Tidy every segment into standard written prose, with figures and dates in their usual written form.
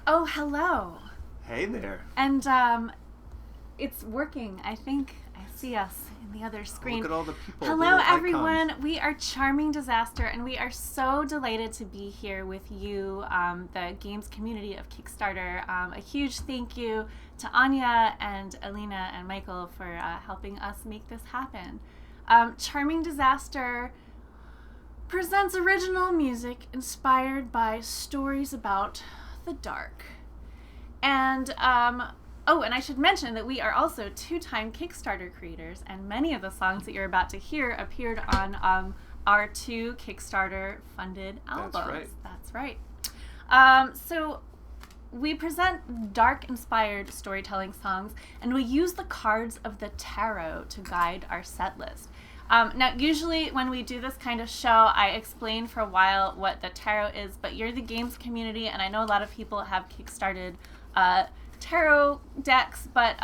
Oh, hello. Hey there. And it's working. I think I see us in the other screen. Look at all the people. Hello, everyone. We are Charming Disaster, and we are so delighted to be here with you, the games community of Kickstarter. A huge thank you to Anya and Alina and Michael for helping us make this happen. Charming Disaster presents original music inspired by stories about the dark. And and I should mention that we are also 2-time Kickstarter creators, and many of the songs that you're about to hear appeared on our 2 Kickstarter funded albums. That's right. So we present dark inspired storytelling songs, and we use the cards of the tarot to guide our set list. Now, usually when we do this kind of show, I explain for a while what the tarot is, but you're the games community, and I know a lot of people have kickstarted tarot decks, but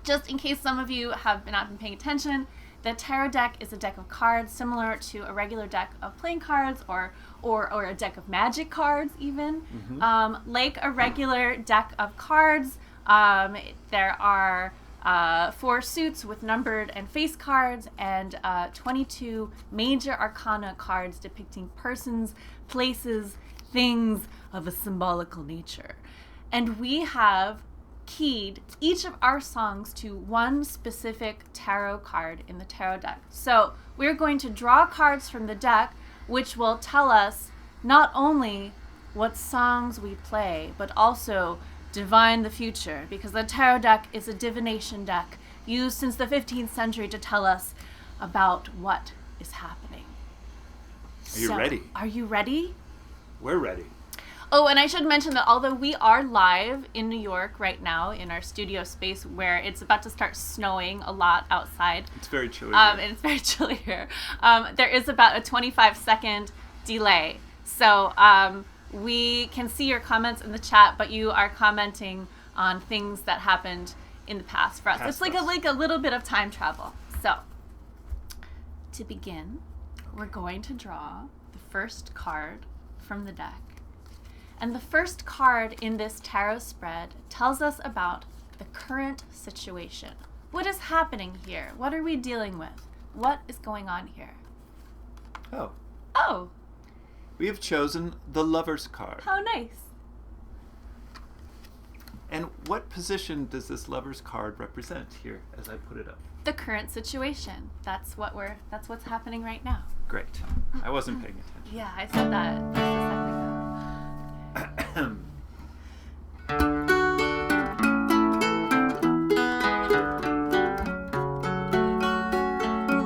just in case some of you have not been paying attention, the tarot deck is a deck of cards similar to a regular deck of playing cards or a deck of magic cards even. Mm-hmm. Like a regular deck of cards, there are 4 suits with numbered and face cards and 22 major arcana cards depicting persons, places, things of a symbolical nature. And we have keyed each of our songs to one specific tarot card in the tarot deck. So we're going to draw cards from the deck, which will tell us not only what songs we play, but also divine the future, because the tarot deck is a divination deck used since the 15th century to tell us about what is happening. Are you ready? Are you ready? We're ready. Oh, and I should mention that although we are live in New York right now in our studio space where it's about to start snowing a lot outside. It's very chilly and it's very chilly here. There is about a 25-second delay. So we can see your comments in the chat, but you are commenting on things that happened in the past for us. It's like a little bit of time travel. So to begin, we're going to draw the first card from the deck. And the first card in this tarot spread tells us about the current situation. What is happening here? What are we dealing with? What is going on here? Oh. We have chosen the Lover's card. How nice. And what position does this Lover's card represent here as I put it up? The current situation. That's what's happening right now. Great. I wasn't paying attention. Yeah, I said that just a second ago.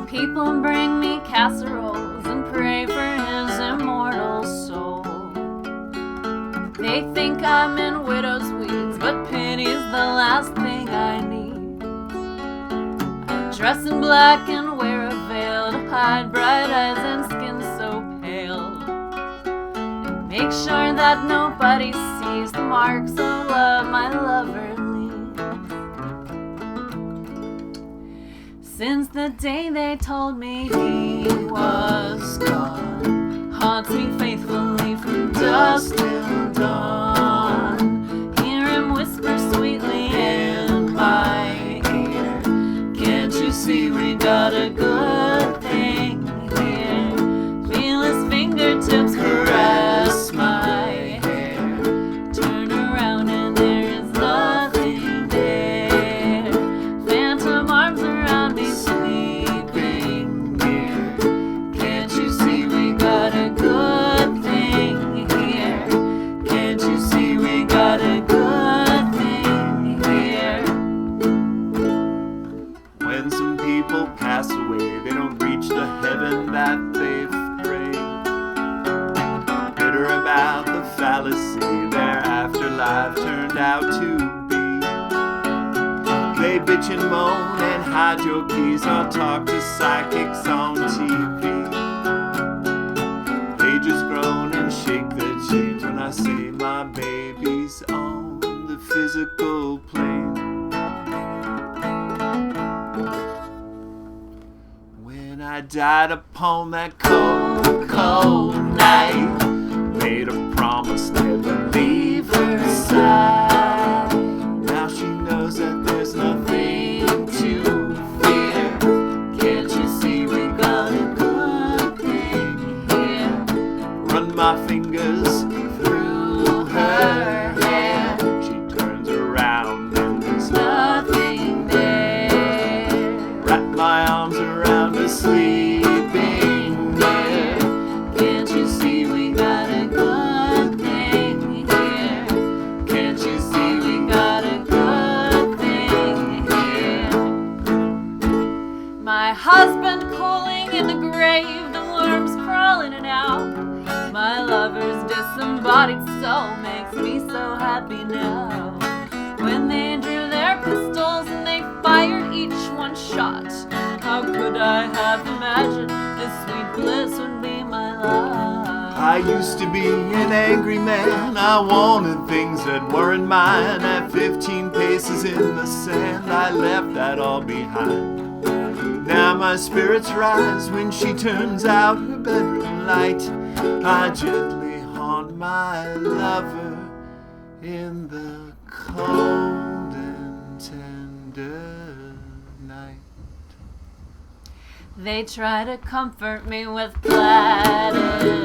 People bring me casseroles and pray for his immortal soul. They think I'm in widow's weeds, but pity's the last thing I need. I dress in black and wear a veil to hide bright eyes and skin so pale. Make sure that nobody sees the marks of love my lover leaves. Since the day they told me he was gone, haunts me faithfully from dusk till dawn. Hear him whisper sweetly in my ear, can't you see we got a good thing here? Feel his fingertips caress my hair. Turn around and there is nothing there. Phantom arms around me sleeping near. Can't you see we got a good thing here? Can't you see we got a good thing here? When some people pass away, they don't reach the heaven that they've about the fallacy their afterlife turned out to be. They bitch and moan and hide your keys, I'll talk to psychics on TV. They just groan and shake their chains when I say my baby's on the physical plane. When I died upon that cold, cold night, made a promise never leave her me so happy now. When they drew their pistols and they fired each one shot, how could I have imagined this sweet bliss would be my lot? I used to be an angry man. I wanted things that weren't mine. At 15 paces in the sand, I left that all behind. Now my spirits rise when she turns out her bedroom light. I gently haunt my lover in the cold and tender night. They try to comfort me with platitudes.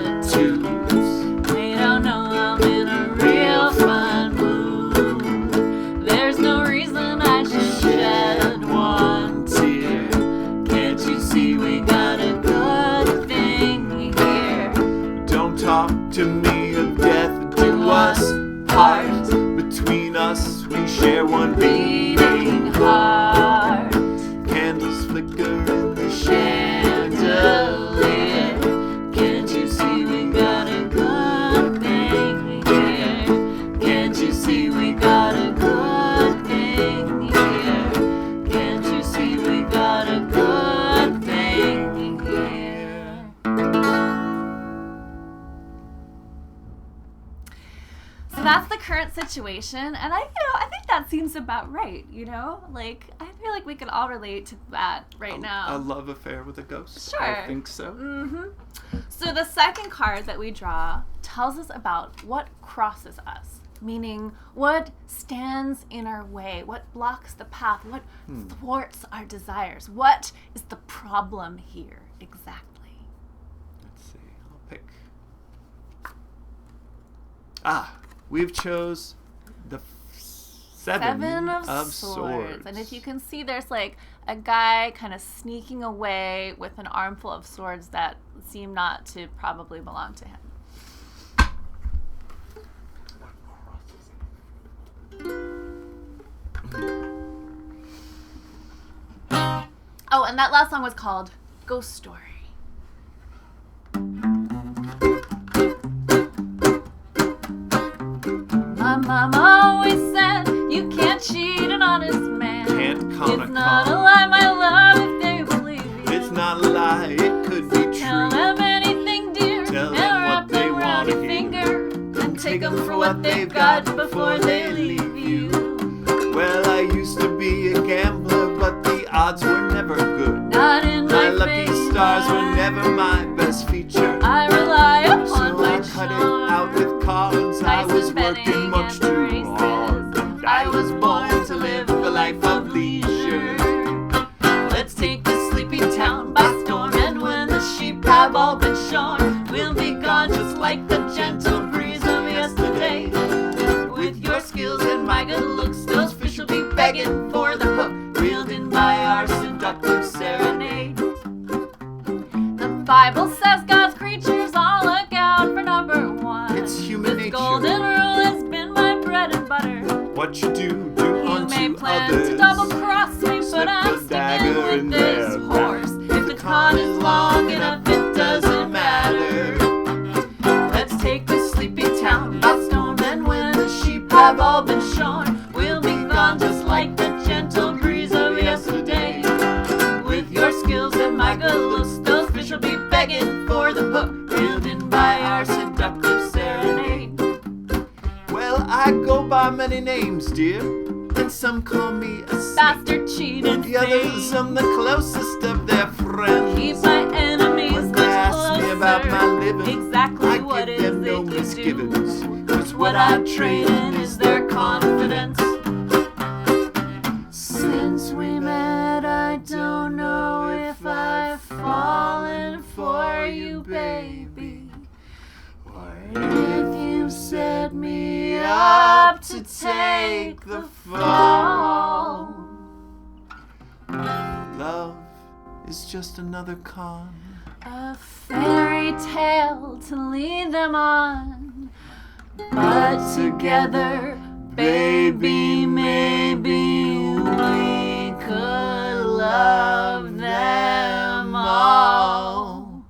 They don't know I'm in a real fine mood. There's no reason I should shed one tear. Can't you see we got a good thing here? Don't talk to me of death, do us part. Between us we share one Beating heart. Candles flicker in the Chandelier. Can't you see we got a good thing here? Can't you see we got a good thing here? Can't you see we got a good thing here? So that's the current situation, and I think that seems about right, Like, I feel like we can all relate to that right now. A love affair with a ghost? Sure. I think so. So the second card that we draw tells us about what crosses us, meaning what stands in our way, what blocks the path, what thwarts our desires. What is the problem here exactly? Let's see. I'll pick. We've chose the Seven of Swords. And if you can see, there's like a guy kind of sneaking away with an armful of swords that seem not to probably belong to him. Oh, and that last song was called Ghost Story. My mama always said you can't cheat an honest man. Can't con It's not a lie, my love, if they believe you. It's not a lie, it could be true. Tell them anything, dear, Tell and them wrap what they them around wanna your hear. finger, and take them for what they've got before they leave you. Well, I used to be a gambler, but the odds were never good. Not in My my lucky favor. stars were never my best feature. I rely upon So my I cut it charm. out with cards. I Dice was and betting working much and too races. hard. I was born to live a life of leisure. Let's take the sleepy town by storm, and when the sheep have all been shorn, we'll be gone just like the gentle breeze of yesterday. With your skills and my good looks, those fish will be begging for the hook, reeled in by our seductive serenade. The Bible says God's creatures all look out for number one. It's human This nature. golden rule has been my bread and butter. What you do You unto may plan others. to double cross me, Slip but I'm a sticking dagger in with this their horse. back. If the con is long enough, it doesn't matter. Let's take this sleepy town by storm, and when the sheep have all been shorn, we'll be gone just like the gentle breeze of yesterday. With your skills and my good looks, those fish will be begging for the hook, reeled in by our seductive serenade. Well, I go by many names, dear, and some call me a snake. Bastard, cheat, and The others, fake. I'm the closest of their friends. Keep my enemies When much they ask me about my closer. living, Exactly I what give is them no it you misgivings. do? 'Cause What I trade in is their confidence. Since we met, I don't know if I've fallen for you, baby, or if you set me up to take the fall. Love is just another con. A fairy tale to lead them on, but together, baby, maybe we could love them all.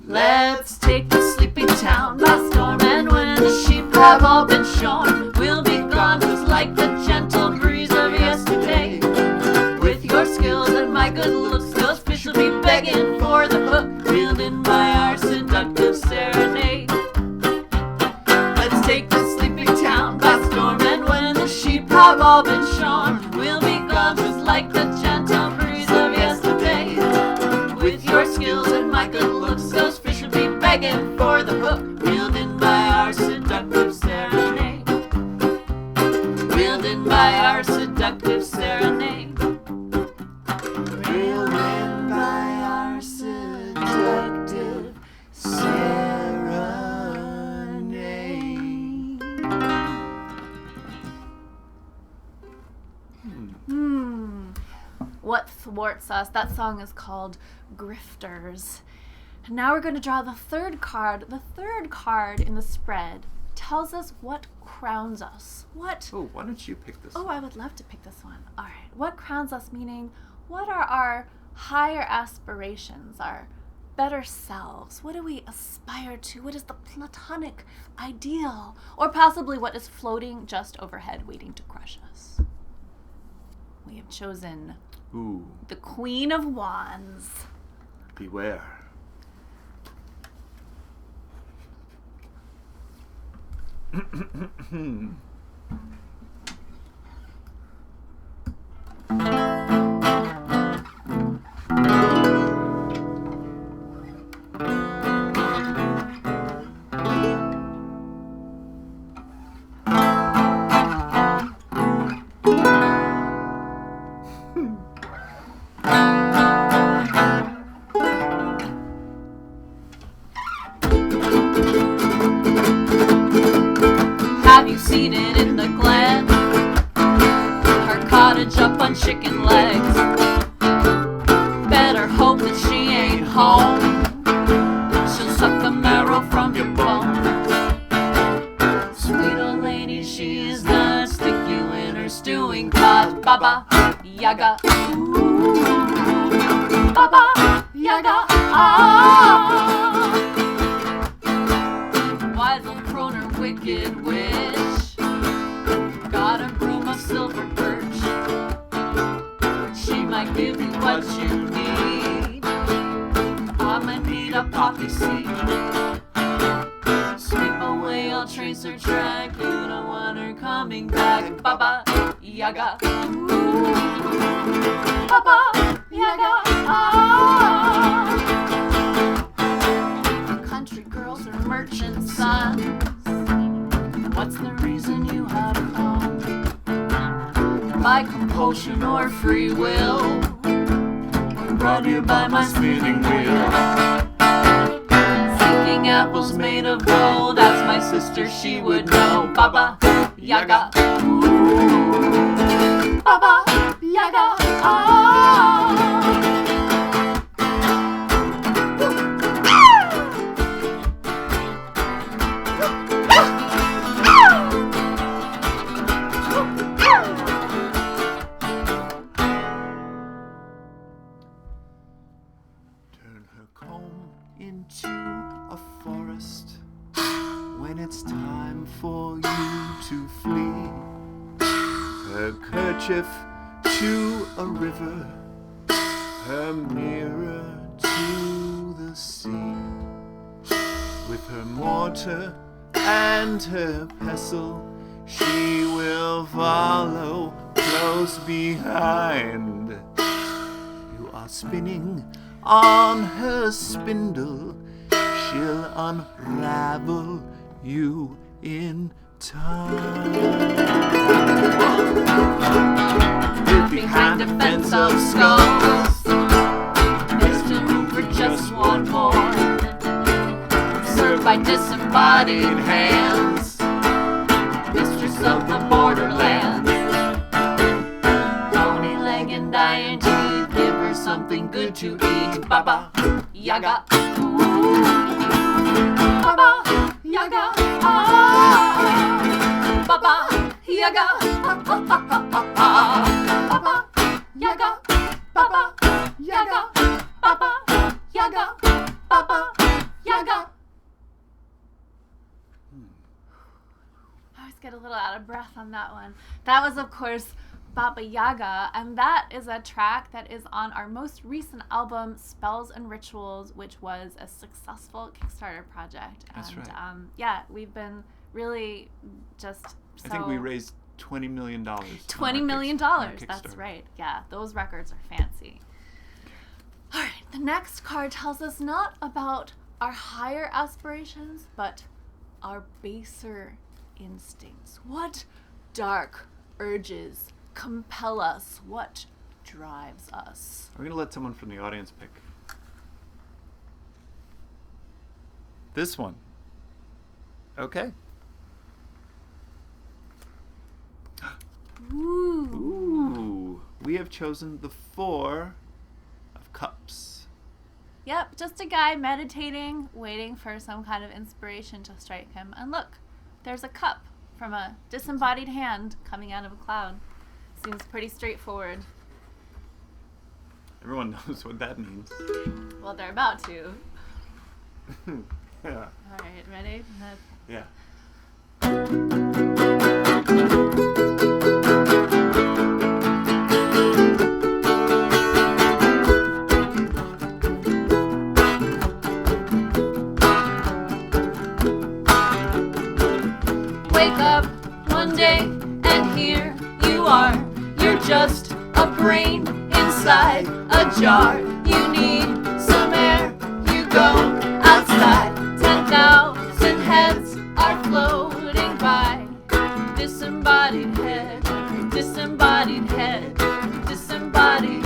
Let's take the sleepy town by storm, and when the sheep have all been shorn. We'll be gone just like the gentle breeze of yesterday. With your skills and my good looks, those fish will be begging for the hook, reeled in by our seductive serenade. Let's take the sleeping town by storm, and when the sheep have all been shorn, we'll be gone just like the gentle breeze of yesterday. With your skills and my good looks, those fish will be begging for the hook, reeled in by our seductive serenade. Reeled in by our seductive serenade. Reeled in by our seductive serenade. What thwarts us? That song is called Grifters. And now we're going to draw the third card. The third card in the spread tells us what crowns us. What? Oh, why don't you pick this? Oh, I would love to pick this one. All right. What crowns us, meaning what are our higher aspirations, our better selves? What do we aspire to? What is the platonic ideal? Or possibly what is floating just overhead waiting to crush us? We have chosen the Queen of Wands. Beware. Have you seen it in the glen? Her cottage up on chicken legs. Better hope that she ain't home. She'll suck the marrow from your bone. Sweet old lady, she is not. Stick you in her stewing pot. Baba Yaga. Ooh. Baba Yaga. Ah. Wise old crone, wicked witch, got a broom of silver birch. She might give you what you need. I'ma need a poppy seed. Sweep away, I'll trace her track. You don't want her coming back. Baba Yaga. Ooh. Baba Yaga. Ah. Country girls are merchant sons. What's the reason you have come? By compulsion or free will, brought here by my spinning wheel. Seeking apples made of gold, ask my sister, she would know. Baba Yaga. Ooh. Baba Yaga. Ah. Into a forest when it's time for you to flee. Her kerchief to a river, her mirror to the sea. With her mortar and her pestle, she will follow close behind. You are spinning on her spindle, she'll unravel you in time. Behind a fence of skulls, there's still room for just one more. Served by disembodied hands, mistress of the borderlands. Bony leg and dying teeth, give her something good to eat. Baba Yaga. Ooh. Baba Yaga. Ah. Baba Yaga. Baba Yaga. Baba Yaga. Baba Yaga. Baba Yaga. just get a little out of breath on that one. That was, of course, Baba Yaga, and that is a track that is on our most recent album, Spells and Rituals, which was a successful Kickstarter project. That's right. Yeah, we've been really just I think we raised $20 million. $20 million. That's right. Yeah, those records are fancy. All right, the next card tells us not about our higher aspirations, but our baser instincts. What dark urges compel us? What drives us? We're going to let someone from the audience pick. This one. Okay. Ooh. We have chosen the Four of Cups. Yep, just a guy meditating, waiting for some kind of inspiration to strike him. And look, there's a cup from a disembodied hand coming out of a cloud. Seems pretty straightforward. Everyone knows what that means. Well, they're about to. Yeah. All right, ready? Yeah. Wake up one day and here you are. You're just a brain inside a jar. You need some air. You go outside. 10,000 heads are floating by. Disembodied head, disembodied head, disembodied,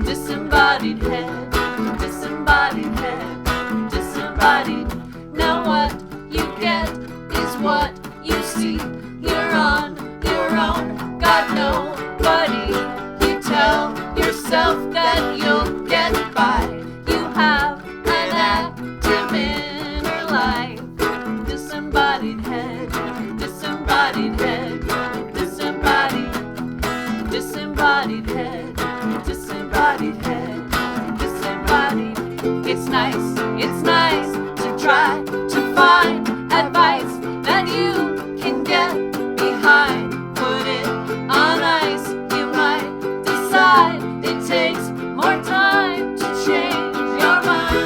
disembodied head, disembodied head, disembodied. Now what you get is what you see. You're on your own, got nobody. You tell yourself that you'll get by. You have an active inner life. Disembodied head, disembodied head, disembodied, disembodied head, disembodied head, disembodied. It's nice to try to find advice that you can get behind. Put it on ice, you might decide it takes more time to change your mind.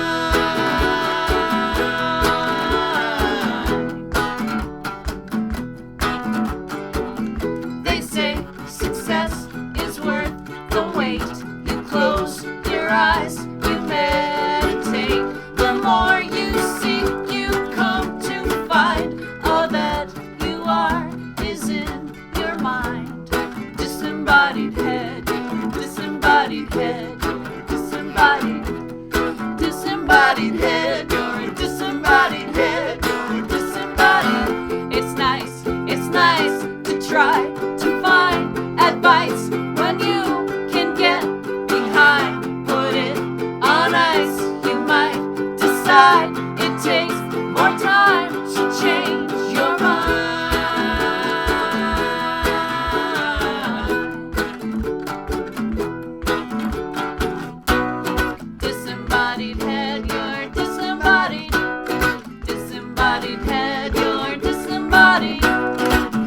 They say success is worth the wait. You close your eyes, you meditate. The more you seek, you come to find all that you are is in your mind. Disembodied head, disembodied head, disembodied, disembodied head, you're a disembodied head, you're a disembodied. It's nice to try to find advice when you can get behind. Put it on ice, you might decide it takes more time to change your mind. Disembodied head, you're disembodied. Disembodied head, you're disembodied.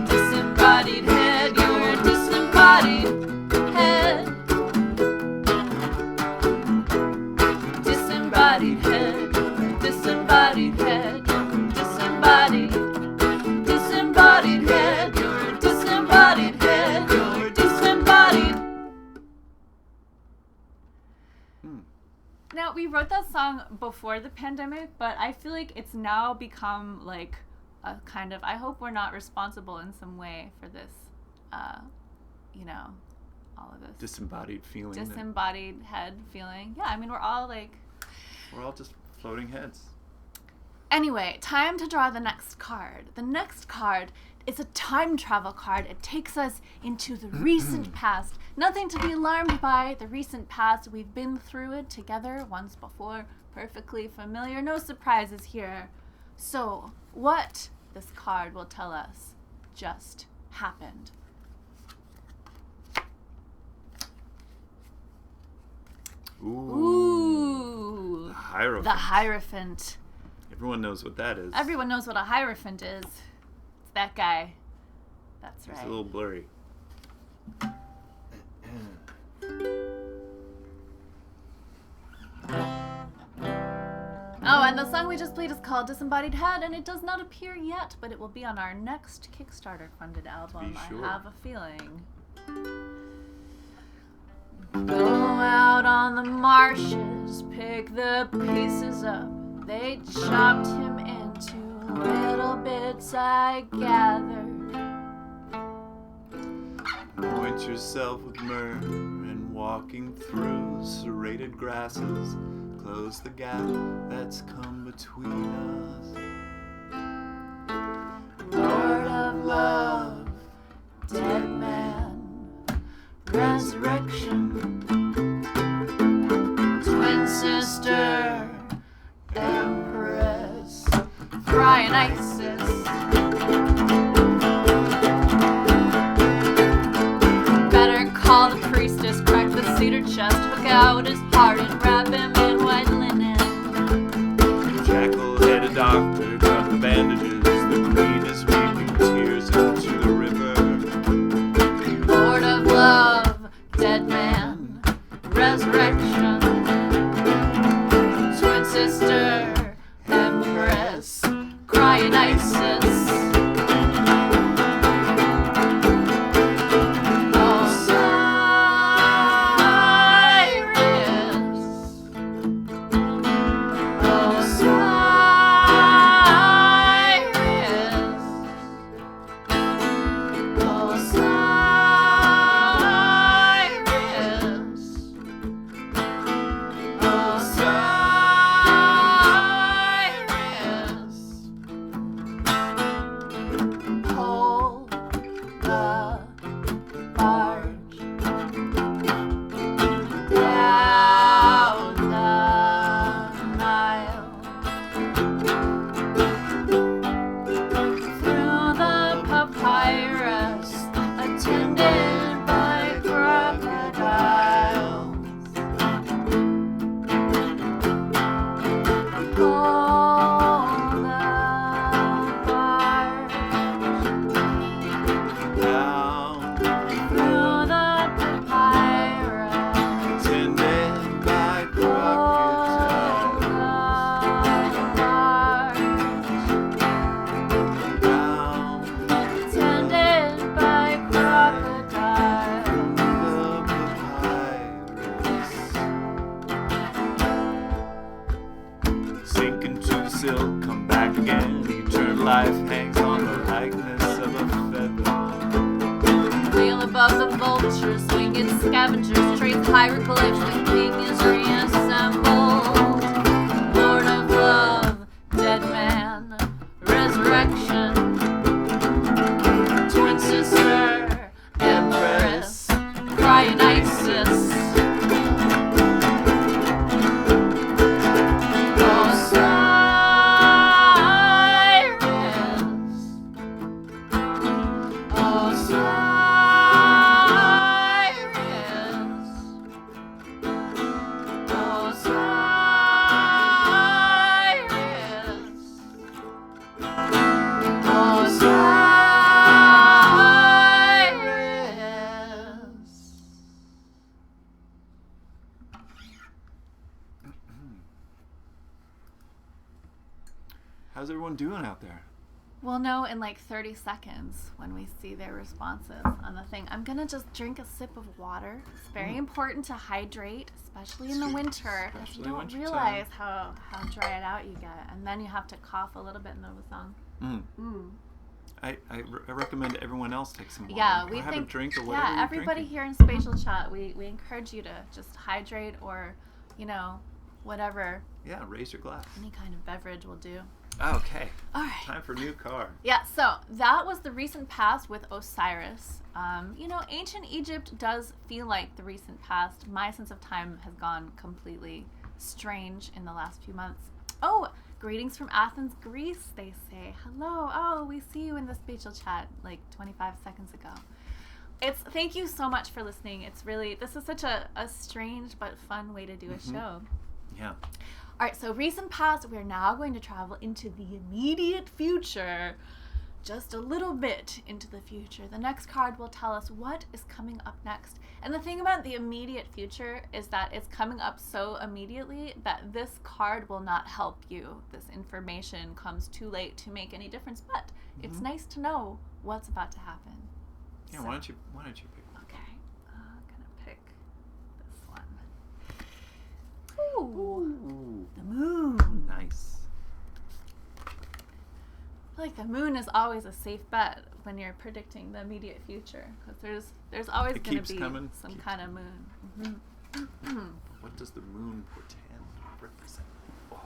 Disembodied head, you're disembodied. Head. Disembodied head, disembodied head, disembodied. Disembodied head, you're a disembodied head, you're disembodied. Now, we wrote that song before the pandemic, but I feel like it's now become like a kind of, I hope we're not responsible in some way for this, all of this. Disembodied feeling. Disembodied head feeling. Yeah, I mean, we're all just floating heads. Anyway, time to draw the next card. The next card is a time travel card. It takes us into the recent past. Nothing to be alarmed by. The recent past, we've been through it together once before. Perfectly familiar. No surprises here. So, what this card will tell us just happened. Ooh. The Hierophant. The Hierophant. Everyone knows what that is. Everyone knows what a Hierophant is. It's that guy That's It's right. a little blurry. Oh, and the song we just played is called Disembodied Head, and it does not appear yet, but it will be on our next Kickstarter-funded album, sure. I have a feeling. Go out on the marshes, pick the pieces up. They chopped him into little bits I gathered. Anoint yourself with myrrh and walking through serrated grasses. Close the gap that's come between us. Lord of love, dead man, resurrection, twin sister, empress, Brian Isis. Better call the priestess, crack the cedar chest, hook out his heart and wrap him in white linen. Jackal-headed doctor, cut the bandages. The queen is weeping tears into the river. Lord of love, dead man, resurrection, twin sister, empress, crying Isis. life hangs on the likeness of a feather. Wheel above the vultures, swinging scavengers, trace hieroglyphs, the king is reassembled. Lord of love, dead man, resurrection, twin sister, empress, crying Isis. How's everyone doing out there? We'll know in like 30 seconds when we see their responses on the thing. I'm gonna just drink a sip of water. It's very important to hydrate, especially in the winter. Especially You don't winter realize how dried out you get, and then you have to cough a little bit in the song. I recommend everyone else take some water. Yeah, or we have think. a drink or whatever. Yeah, you're everybody drinking. here in Spatial Chat, we encourage you to just hydrate or, whatever. Yeah, raise your glass. Any kind of beverage will do. Okay. All right. Time for new car. Yeah, so that was the recent past with Osiris. Ancient Egypt does feel like the recent past. My sense of time has gone completely strange in the last few months. Oh, greetings from Athens, Greece, they say. Hello. Oh, we see you in the Spatial Chat like 25 seconds ago. Thank you so much for listening. This is such a strange but fun way to do a show. Yeah. All right, so recent past, we're now going to travel into the immediate future just a little bit into the future. The next card will tell us what is coming up next. And the thing about the immediate future is that it's coming up so immediately that this card will not help you. This information comes too late to make any difference, but it's nice to know what's about to happen. Yeah, why don't you pick one? Okay, I'm gonna pick this one. Ooh. The moon. Nice. I feel like the moon is always a safe bet when you're predicting the immediate future, because there's always going to be some kind of moon. What does the moon portend, represent? Oh.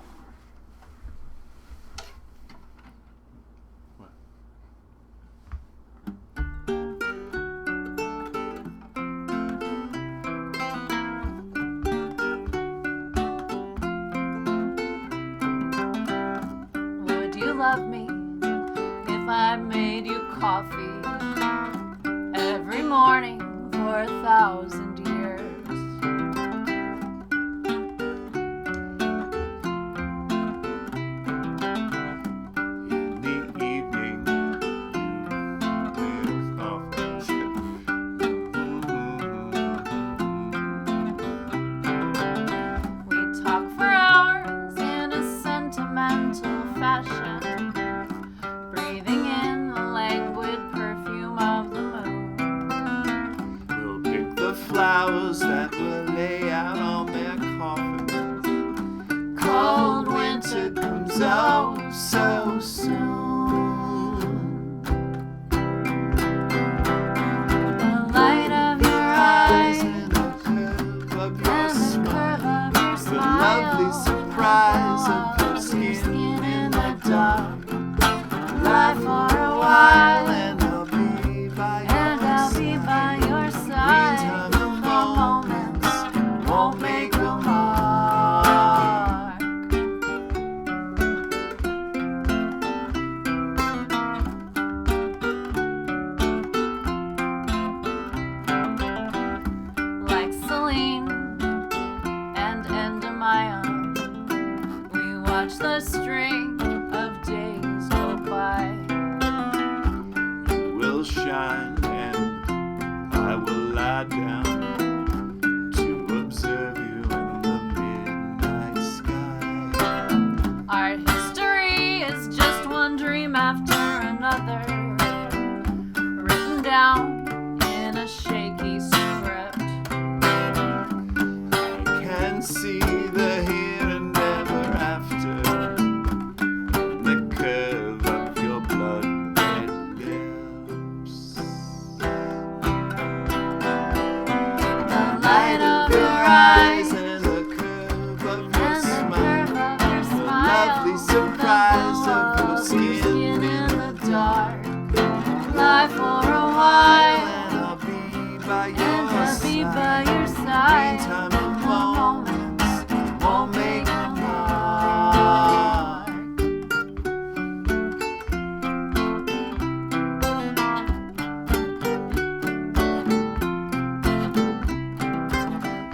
What? Would you love me if I made you coffee every morning for 1,000 years? In the evening, you with coffee. We talk for hours in a sentimental fashion, breathing in the languid perfume of the moon. We'll pick the flowers that will lay out on their coffins. Cold winter comes oh so soon. The light of your eyes And the curve of your and the smile. curve of your The smile, lovely surprise of your skin in the dark. Lie for a while and I'll be by your side. side. Meantime, the moments won't make a mark. Like Celine and Endymion, we watch the string of days go by. You will shine and I will lie down to observe you in the midnight sky. Our history is just one dream after another, written down in a shaky script. I can see the here and never after in the curve of your blood-red lips. The light of your eyes and the curve of your and the smile. curve of your The smile, lovely surprise the of glow your of skin in the dark. Lie for a while and I'll be by and your I'll be side. by your side. Meantime, the moments won't make a mark.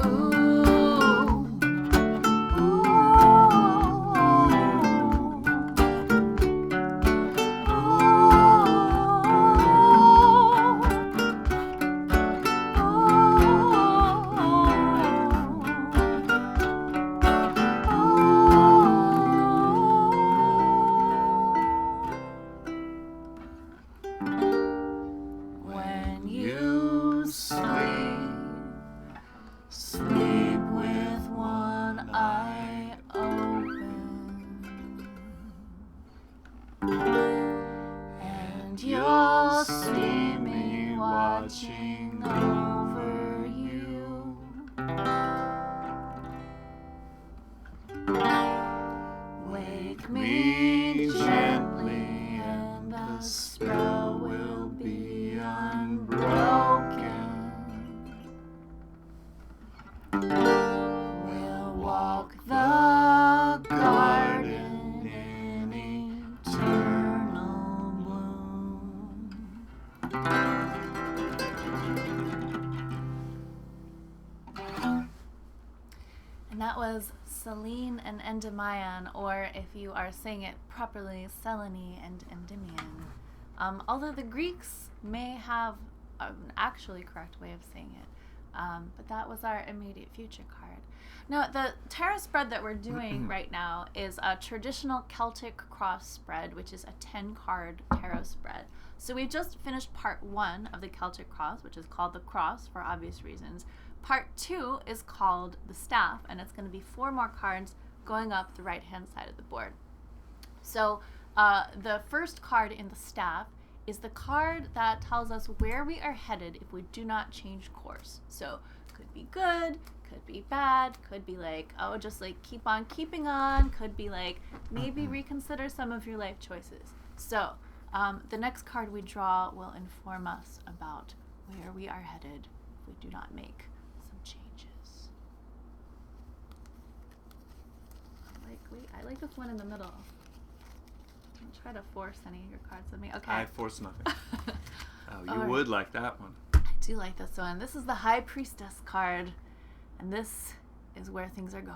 Ooh. When you sleep, sleep with one eye open, and you'll see me watching over you. Wake me gently, and the spell will be unbroken. We'll walk the garden in eternal bloom. And that was Celine and Endymion, or if you are saying it properly, Selene and Endymion. Although the Greeks may have an actually correct way of saying it. But that was our immediate future card. Now, the tarot spread that we're doing right now is a traditional Celtic cross spread, which is a 10-card tarot spread. So we've just finished part 1 of the Celtic cross, which is called the cross for obvious reasons. Part 2 is called the staff, and it's going to be 4 more cards going up the right-hand side of the board. So the first card in the staff is the card that tells us where we are headed if we do not change course. So could be good, could be bad, could be like, oh, just like keep on keeping on, could be like maybe reconsider some of your life choices. So the next card we draw will inform us about where we are headed if we do not make some changes. I like this one in the middle. Don't try to force any of your cards on me. Okay. I force nothing. Oh, you All would like that one. I do like this one. This is the High Priestess card, and this is where things are going.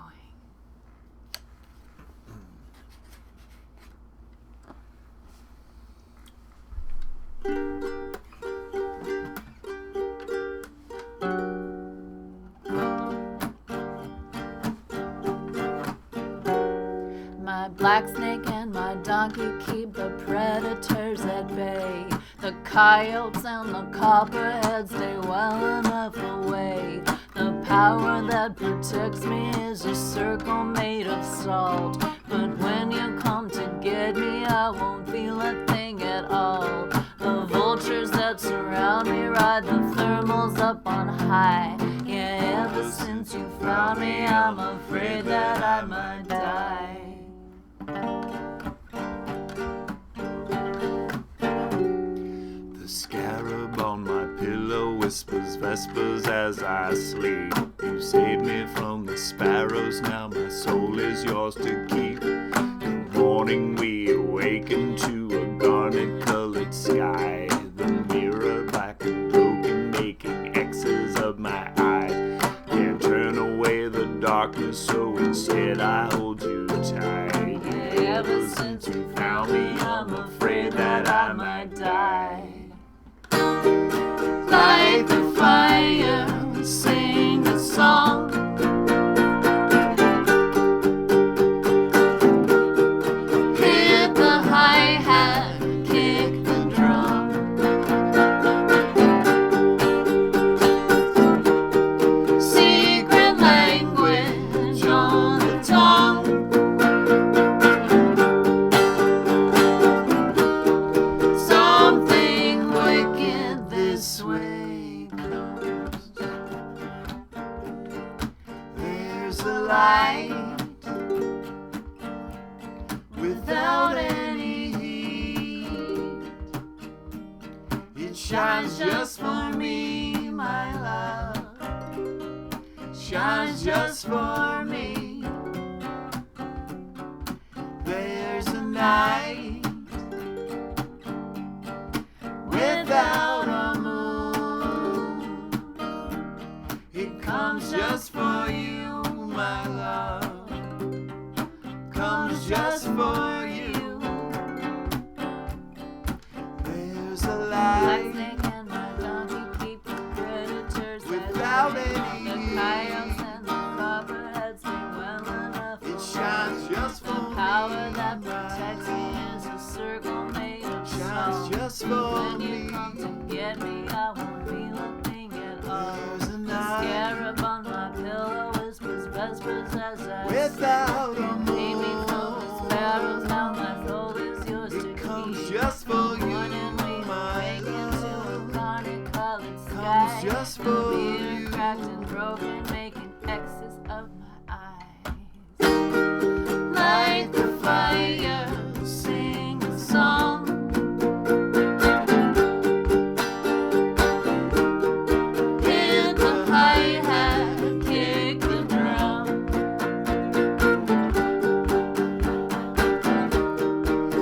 My black snake and my donkey keep the predators at bay. The coyotes and the copperheads stay well enough away. The power that protects me is a circle made of salt. But when you come to get me, I won't feel a thing at all. The vultures that surround me ride the thermals up on high. Yeah, ever since you found me, I'm afraid that I might die. The scarab on my pillow whispers vespers as I sleep. You saved me from the sparrows, now my soul is yours to keep. In the morning we awaken to a garnet-colored sky. The mirror black and broken, making X's of my eyes. Can't turn away the darkness, so instead I hold you tight. Ever since you found me, I'm afraid that I might die. Light the fire, sing a song. Hit the hi-hat, kick the drum. Secret language on the tongue. Something wicked this way comes. There's a light without any heat. It shines just for me, my love. Shines just for me. There's a night without a moon. It comes just for you, my love. Comes just for you. There's a light and my donkey keep the predators without any the coyotes and the copperheads stay well enough. It shines just for the power that protects me is a circle made of salt. Just for When me. you come to get me, I won't feel a thing at all. There's a The night scarab on my pillow whispers vespers as I without a Save me from the moon. sparrows, now my soul is yours to It comes keep. just for you, Morning we my wake into a love. garnet-colored sky. Comes just The for mirror you. cracked and broken, making X's of my eyes. Light the fire, sing a song. Hit the hi-hat, kick the drum.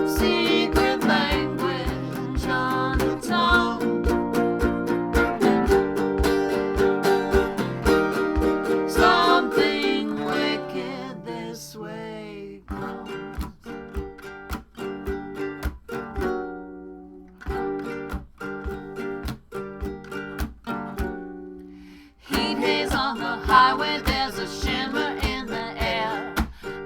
Secret language on the tongue. highway, there's a shimmer in the air.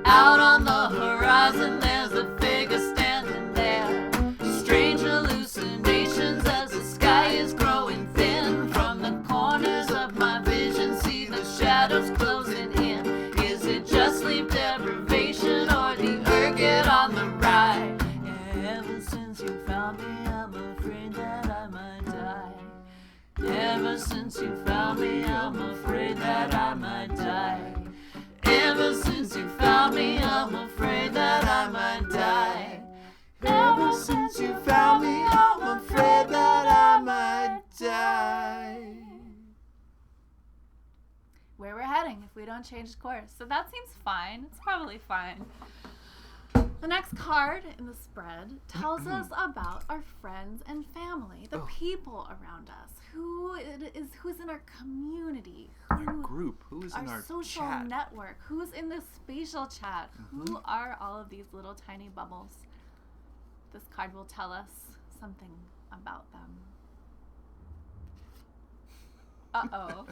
Out on the horizon, there's a figure standing there. Strange hallucinations as the sky is growing thin. From the corners of my vision, see the shadows closing in. Is it just sleep deprivation or the ergot on the ride? Yeah, ever since you found me, I'm afraid that I might die. Ever since you found me, I'm afraid that I might die. Ever since you found me, I'm afraid that I might die. Ever since you found me, I'm afraid that I might die. Where we're heading if we don't change course. So that seems fine. It's probably fine. The next card in the spread tells us about our friends and family, the people around us, who's in our community, Our group. Who is in our social chat? network, who's in the spatial chat, who are all of these little tiny bubbles. This card will tell us something about them. Uh-oh.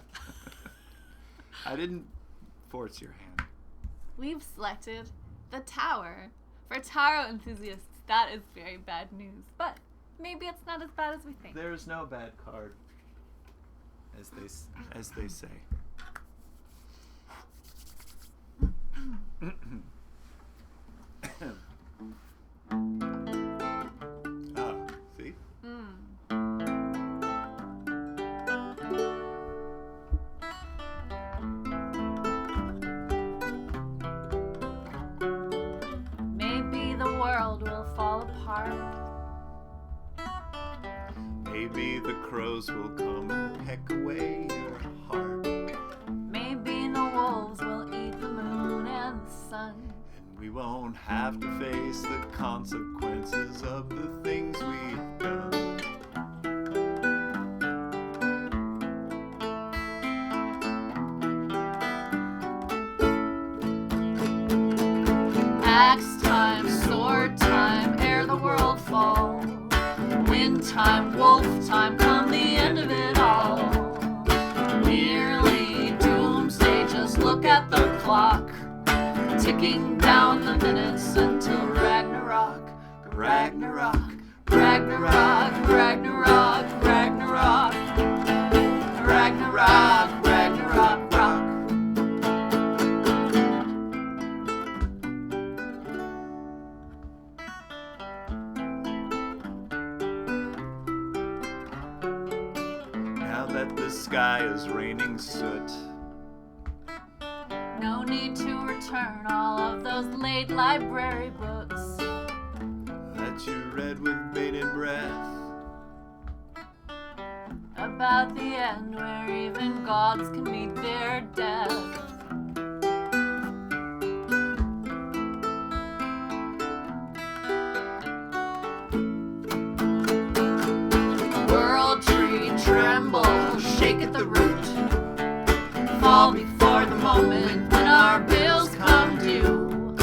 I didn't force your hand. We've selected the Tower. For tarot enthusiasts, that is very bad news, but maybe it's not as bad as we think. There's no bad card, as they say. See? Maybe the world will fall apart. Maybe the crows will come and peck away your heart. Maybe the wolves will eat the moon and the sun. And we won't have to face the consequences of the things we've done. Axe time, sword time, ere the world fall. Wind time, wolf time, come the end of it all. Nearly doomsday, just look at the clock. Ticking down the minutes until Ragnarok. Ragnarok, Ragnarok, Ragnarok, Ragnarok. Ragnarok, Ragnarok, rock. Now that the sky is raining soot, No need to return all of those late library books. that you read with bated breath. About the end where even gods can meet their death. World tree, tremble, shake at the root. Fall before the moment when our bills come due.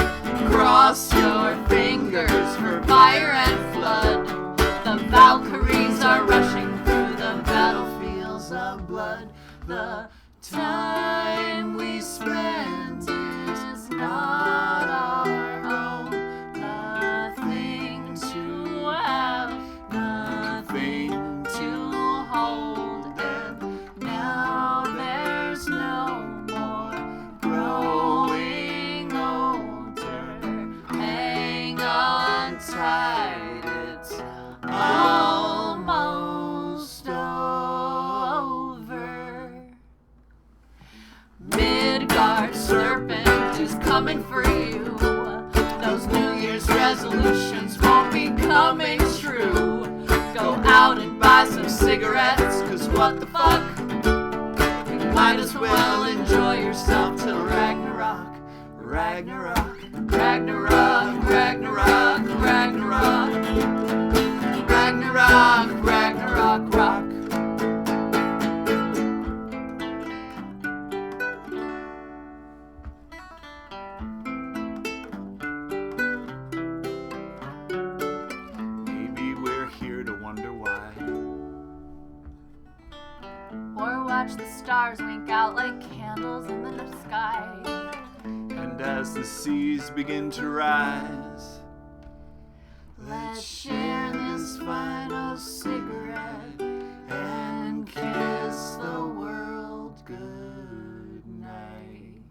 Cross your fingers for fire and flood. The Valkyries are rushing through the battlefields of blood. The time we spent is not our own. Nothing to have, nothing to hold. And now there's no more growing older. Hang on tight, it's almost over. Midgard serpent is coming for you. Those New Year's resolutions won't be coming true. Go out and buy some cigarettes, 'cause what the fuck? You might as well enjoy yourself till Ragnarok. Ragnarok, Ragnarok, Ragnarok, Ragnarok. Ragnarok, Ragnarok, rock. Maybe we're here to wonder why. Or why watch the stars wink out like candles in the sky. And as the seas begin to rise, Let's share this final cigarette and kiss the world good night.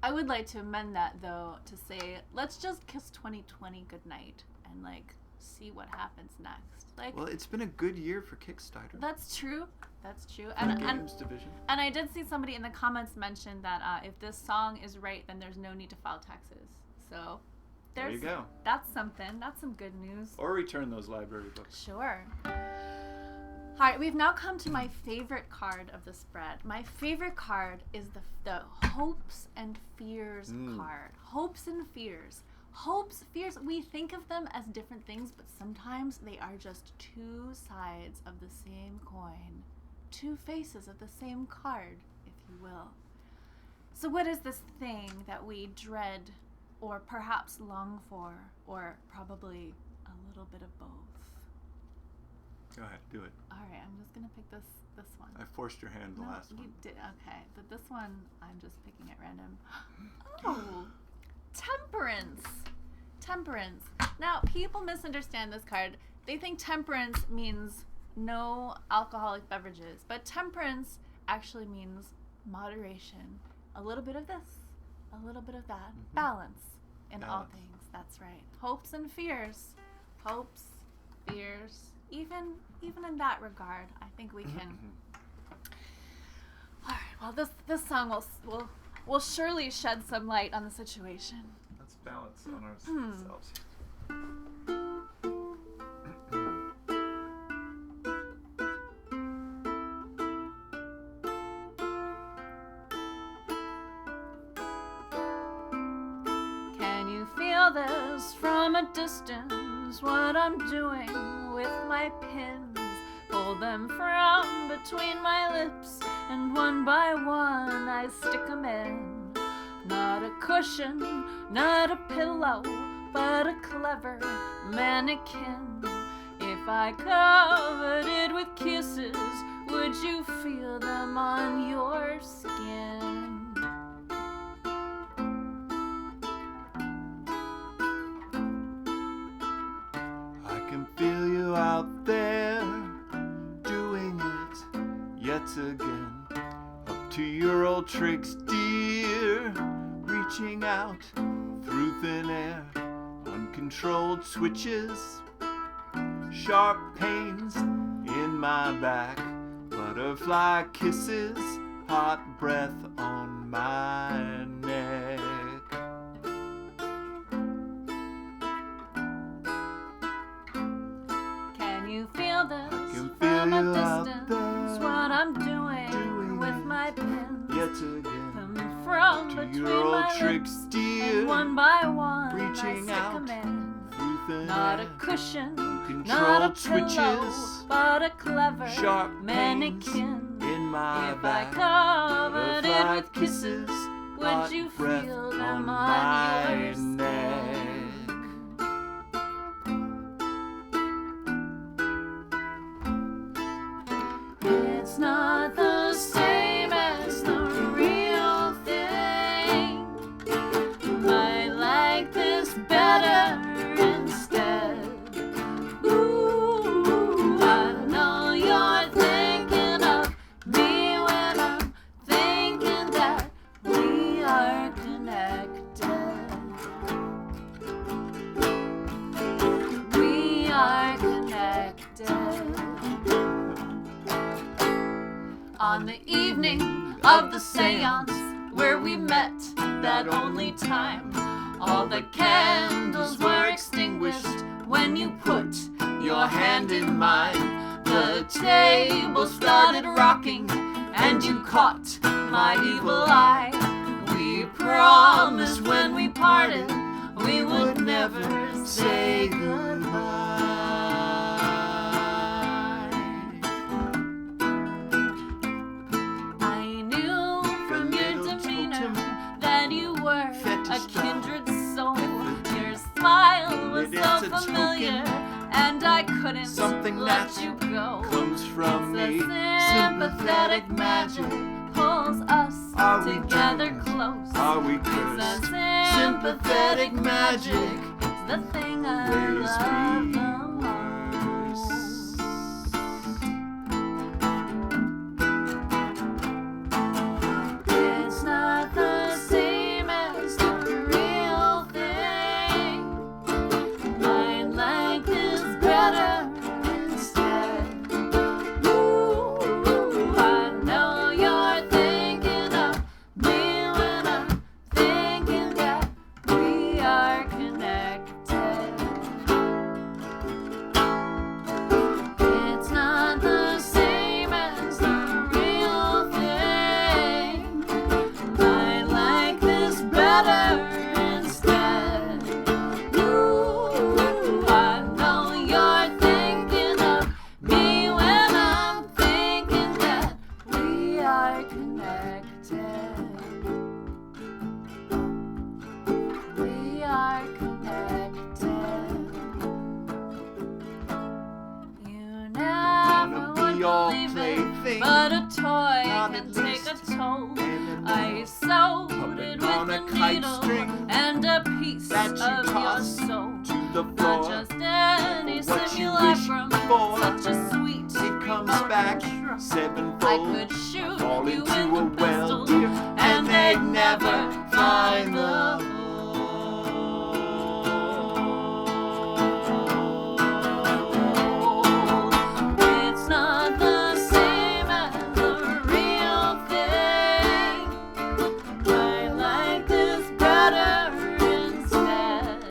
I would like to amend that, though, to say, let's just kiss 2020 goodnight and, like, see what happens next. Like, well, it's been a good year for Kickstarter. That's true. That's true. For the games division. And I did see somebody in the comments mention that if this song is right, then there's no need to file taxes. So There you go. That's something. That's some good news. Or return those library books. Sure. All right, we've now come to my favorite card of the spread. My favorite card is the hopes and fears card. Hopes and fears. Hopes, fears, we think of them as different things, but sometimes they are just two sides of the same coin. Two faces of the same card, if you will. So what is this thing that we dread or perhaps long for, or probably a little bit of both? Go ahead, do it. All right, I'm just going to pick this one. I forced your hand the last one. You did. Okay, but this one, I'm just picking at random. Oh, temperance. Temperance. Now, people misunderstand this card. They think temperance means no alcoholic beverages, but temperance actually means moderation. A little bit of this, a little bit of that. Balance in all things. That's right. Hopes and fears. Hopes, fears. Even in that regard, I think we can. All right. Well, this song will surely shed some light on the situation. Let's balance on ourselves. Can you feel this from a distance? What I'm doing with my pins? Pull them from between my lips, and one by one I stick 'em in. Not a cushion, not a pillow, but a clever mannequin. If I covered it with kisses, would you feel them on your skin? I can feel you out there doing it yet again. Up to your old tricks, dear, reaching out through thin air. Uncontrolled switches, sharp pains in my back. Butterfly kisses, hot breath on my neck. Can you feel this can from feel a you out distance? there What I'm doing with it my pins. Yet again. Them from To between your old my tricks, lips, dear, and one by one reaching I stick out 'em in. through thin Not a air. cushion, not a Controlled pillow, switches, but a clever sharp pains mannequin. in my If back. I covered it Butterfly with kisses, would hot you breath feel on them my on your skin? neck. It's not the same as the real thing. I like this better instead. Ooh, I know you're thinking of me when I'm thinking that we are connected. We are connected. On the evening of the seance where we met that only time, all the candles were extinguished when you put your hand in mine. The table started rocking and you caught my evil eye. We promised when we parted we would never say goodbye. I knew from your demeanor that you were a kindred soul. Your smile was so familiar, and I couldn't something let that you go. comes from The me. sympathetic magic pulls us Are we together doomed? close. Are we The cursed? sympathetic magic is the thing I Raise love me the most. It's not the same as the real thing. I'd like this better instead. Ooh, I know you're thinking of me when I'm thinking that we are connected. It's not the same as the real thing. I like this better instead. Ooh, I know you're thinking of me when I'm thinking that we are connected. We are connected. You never Wanna would be your believe it, plaything, but a toy not can at take a least toll. anymore. I sewed Puppet it on with a a kite needle string and a piece that you of your toss soul. to the Not floor. just any What you simulacrum, wish for, such a sweet it comes back orchestra. I sevenfold. could shoot Fall you into with a a well, pistol, dear, and they'd never find the hole. It's not the same as the real thing. I like this better instead.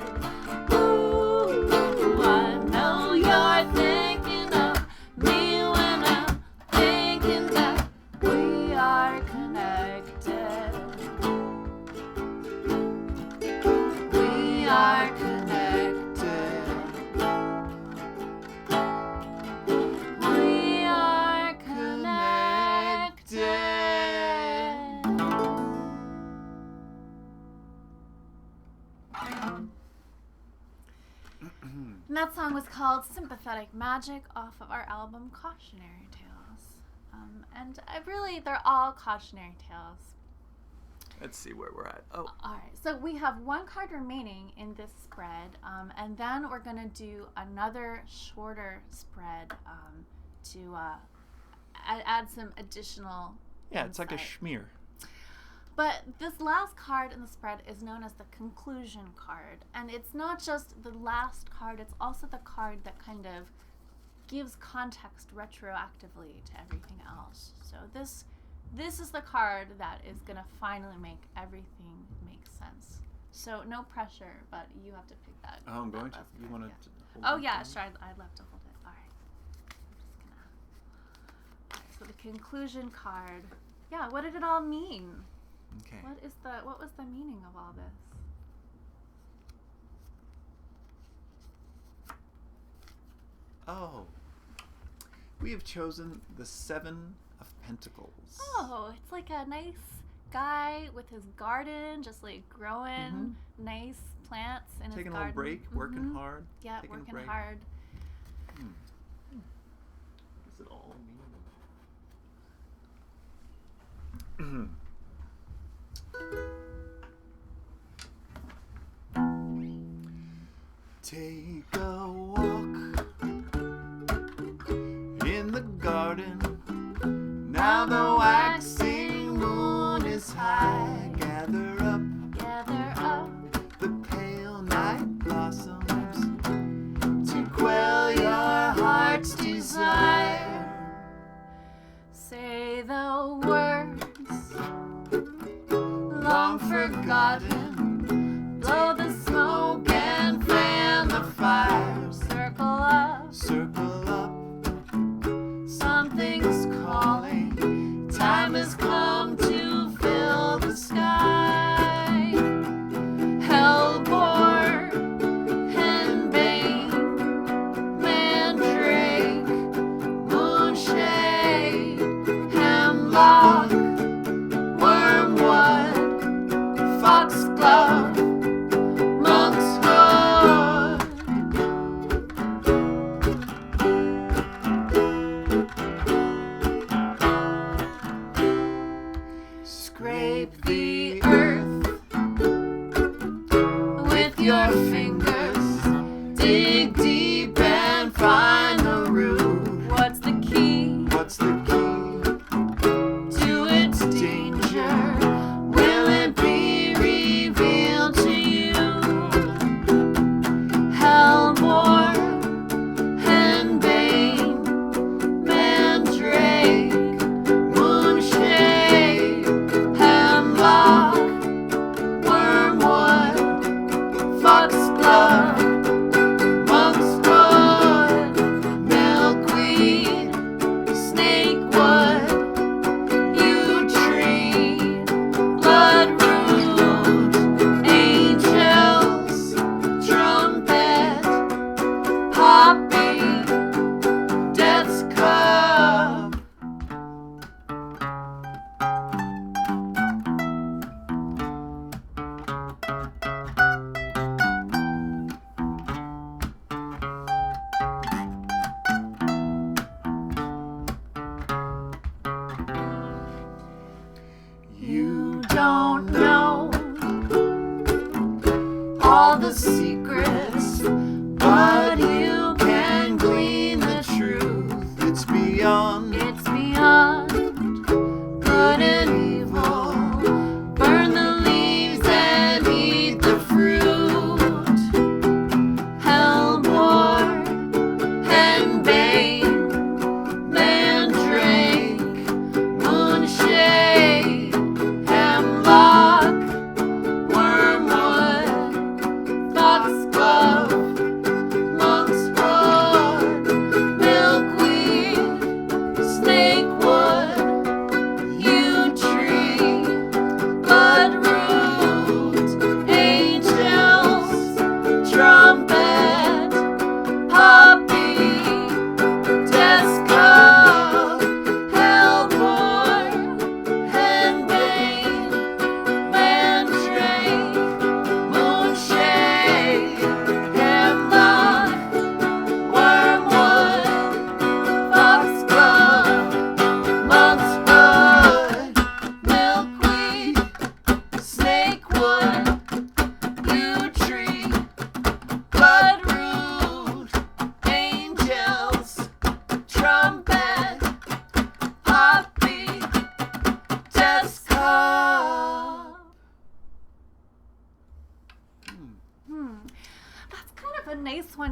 Ooh, I know you're thinking of me when I'm thinking that we are connected. We are connected. We are connected. And that song was called Sympathetic Magic off of our album Cautionary Tales. They're all cautionary tales. Let's see where we're at. Oh, All right, so we have one card remaining in this spread, and then we're going to do another shorter spread to add some additional yeah, it's like a insight. schmear. But this last card in the spread is known as the conclusion card. And it's not just the last card, it's also the card that kind of gives context retroactively to everything else. So this is the card that is going to finally make everything make sense. So no pressure, but you have to pick that. Oh, I'm going to. last You card, want yeah. to hold Oh it yeah, down? sure. I'd love to hold it. All right. I'm just gonna. All right, so the conclusion card. Yeah, what did it all mean? Okay. What was the meaning of all this? Oh. We have chosen the Seven of Pentacles. Oh, it's like a nice guy with his garden, just like growing nice plants in Taking his a garden. little break, working Mhm. hard. Yeah, taking a working break. hard. What does it all mean? Take a walk in the garden. Now the waxing moon is high. Gather up the pale night blossoms to quell your heart's desire. Say the words long forgotten. Blow the smoke and fan the fire. Circle up. Something's calling. Time has come to fill the sky. Hellbore, henbane, mandrake, moonshade, hemlock, wormwood, foxglove, monkshood.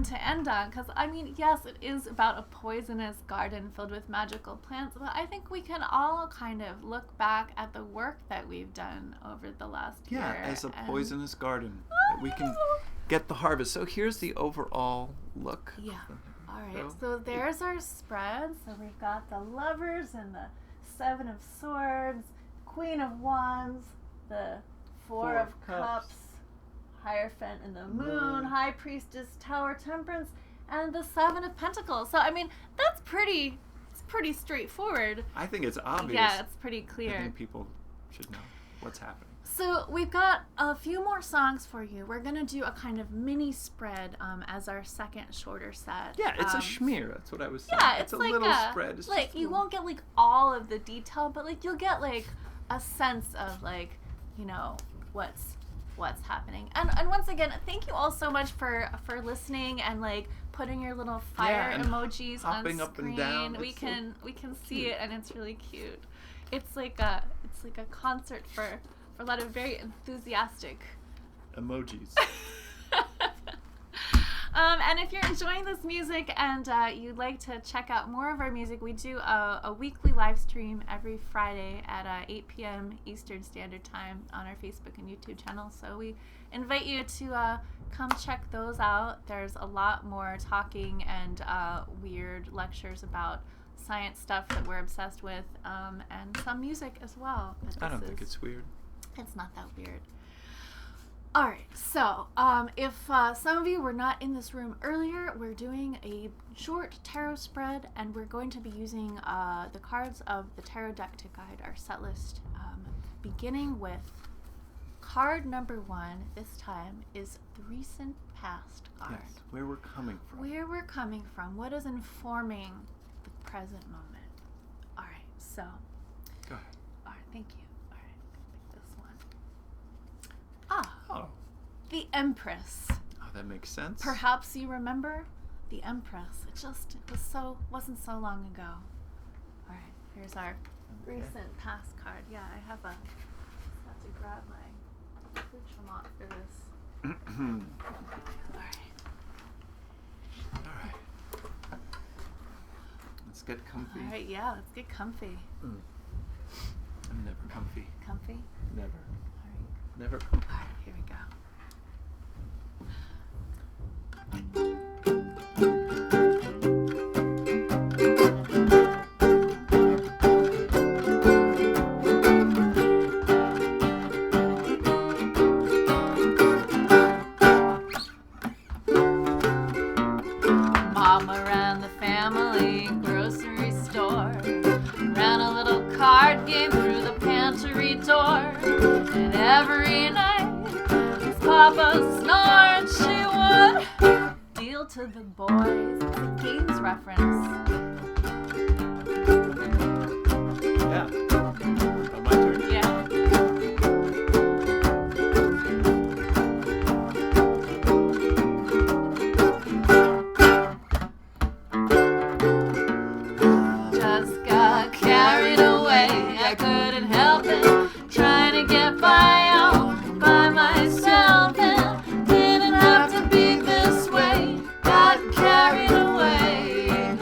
one to end on, because I mean, yes, it is about a poisonous garden filled with magical plants, but I think we can all kind of look back at the work that we've done over the last year. Yeah, as a and- poisonous garden, that we can get the harvest. So here's the overall look. Yeah. All right. So there's our spread. So we've got the Lovers and the Seven of Swords, Queen of Wands, the Four of Cups, Hierophant and the Moon, High Priestess, Tower, Temperance, and the Seven of Pentacles. So I mean, that's pretty. It's pretty straightforward. I think it's obvious. Yeah, it's pretty I clear. think people should know what's happening. So we've got a few more songs for you. We're gonna do a kind of mini spread as our second shorter set. Yeah, it's a schmear. That's what I was saying. Yeah, it's a like little spread. It's like just you a won't get like all of the detail, but like you'll get like a sense of like, you know, what's happening. And once again, thank you all so much for listening and like putting your little fire and emojis on hopping screen. up and down. We It's can see cute. it, and it's really cute. It's like a concert for a lot of very enthusiastic emojis. and if you're enjoying this music and you'd like to check out more of our music, we do a weekly live stream every Friday at 8 p.m. Eastern Standard Time on our Facebook and YouTube channel. So we invite you to come check those out. There's a lot more talking and weird lectures about science stuff that we're obsessed with, and some music as well. But I don't think it's weird. it's not that weird. All right, so if some of you were not in this room earlier, we're doing a short tarot spread, and we're going to be using the cards of the tarot deck to guide our set list, beginning with card number 1. This time is the recent past card. Yes, where we're coming from. Where we're coming from, what is informing the present moment. All right, so. Go ahead. All right, thank you. All right, I'm gonna pick this one. Ah, Oh, the Empress. that makes sense. Perhaps you remember the Empress. It wasn't so long ago. All right, here's our recent past card. Yeah, I have to grab my accoutrement for this. All right. All right. Let's get comfy. All right, yeah, let's get comfy. I'm never comfy. Comfy? Never. All right. Never comfy. All right, here we go. Mama ran the family grocery store, ran a little card game through the pantry door, and every night as Papa snored, she would deal to the boys. It's a games reference. Yeah. Oh, my turn. Yeah. Just got carried away, I couldn't help it, trying to get by out by myself, and didn't have to be this way, got carried away.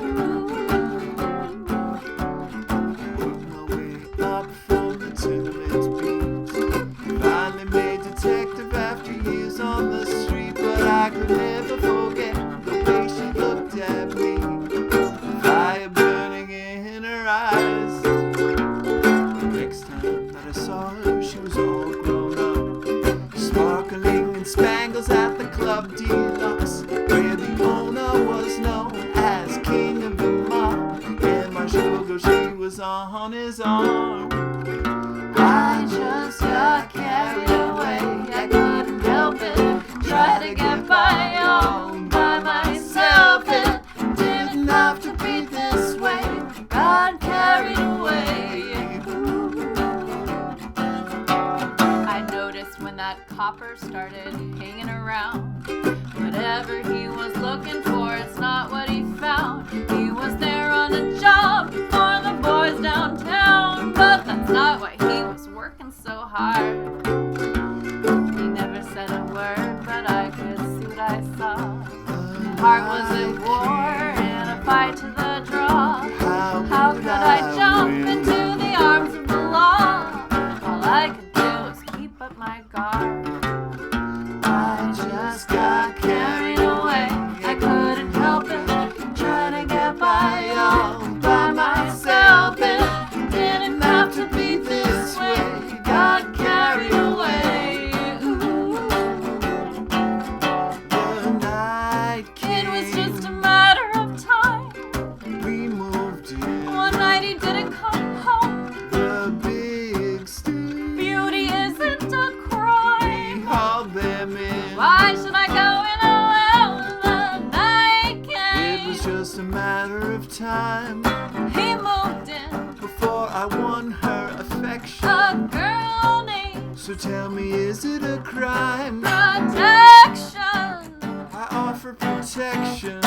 Worked my way up from the tenement beach. Finally made detective after years on the street, but I could never forget the way she looked at me. Fire burning in her eyes. Next time that I saw her, she was all grown up, sparkling in spangles at the Club Deluxe, where the owner was known as King of the Mob, and my sugar, she was on his arm. I just got carried away, I couldn't help it, tried to get by all by myself, and didn't have to be this way, got carried away. I noticed when that copper started hanging around, whatever he was looking for, it's not what he found. He was there on a job for the boys downtown, but that's not why he was working so hard. He never said a word, but I could see what I saw. time. He moved in Before I won her affection. a girl named So tell me, is it a crime? Protection. I offer protection.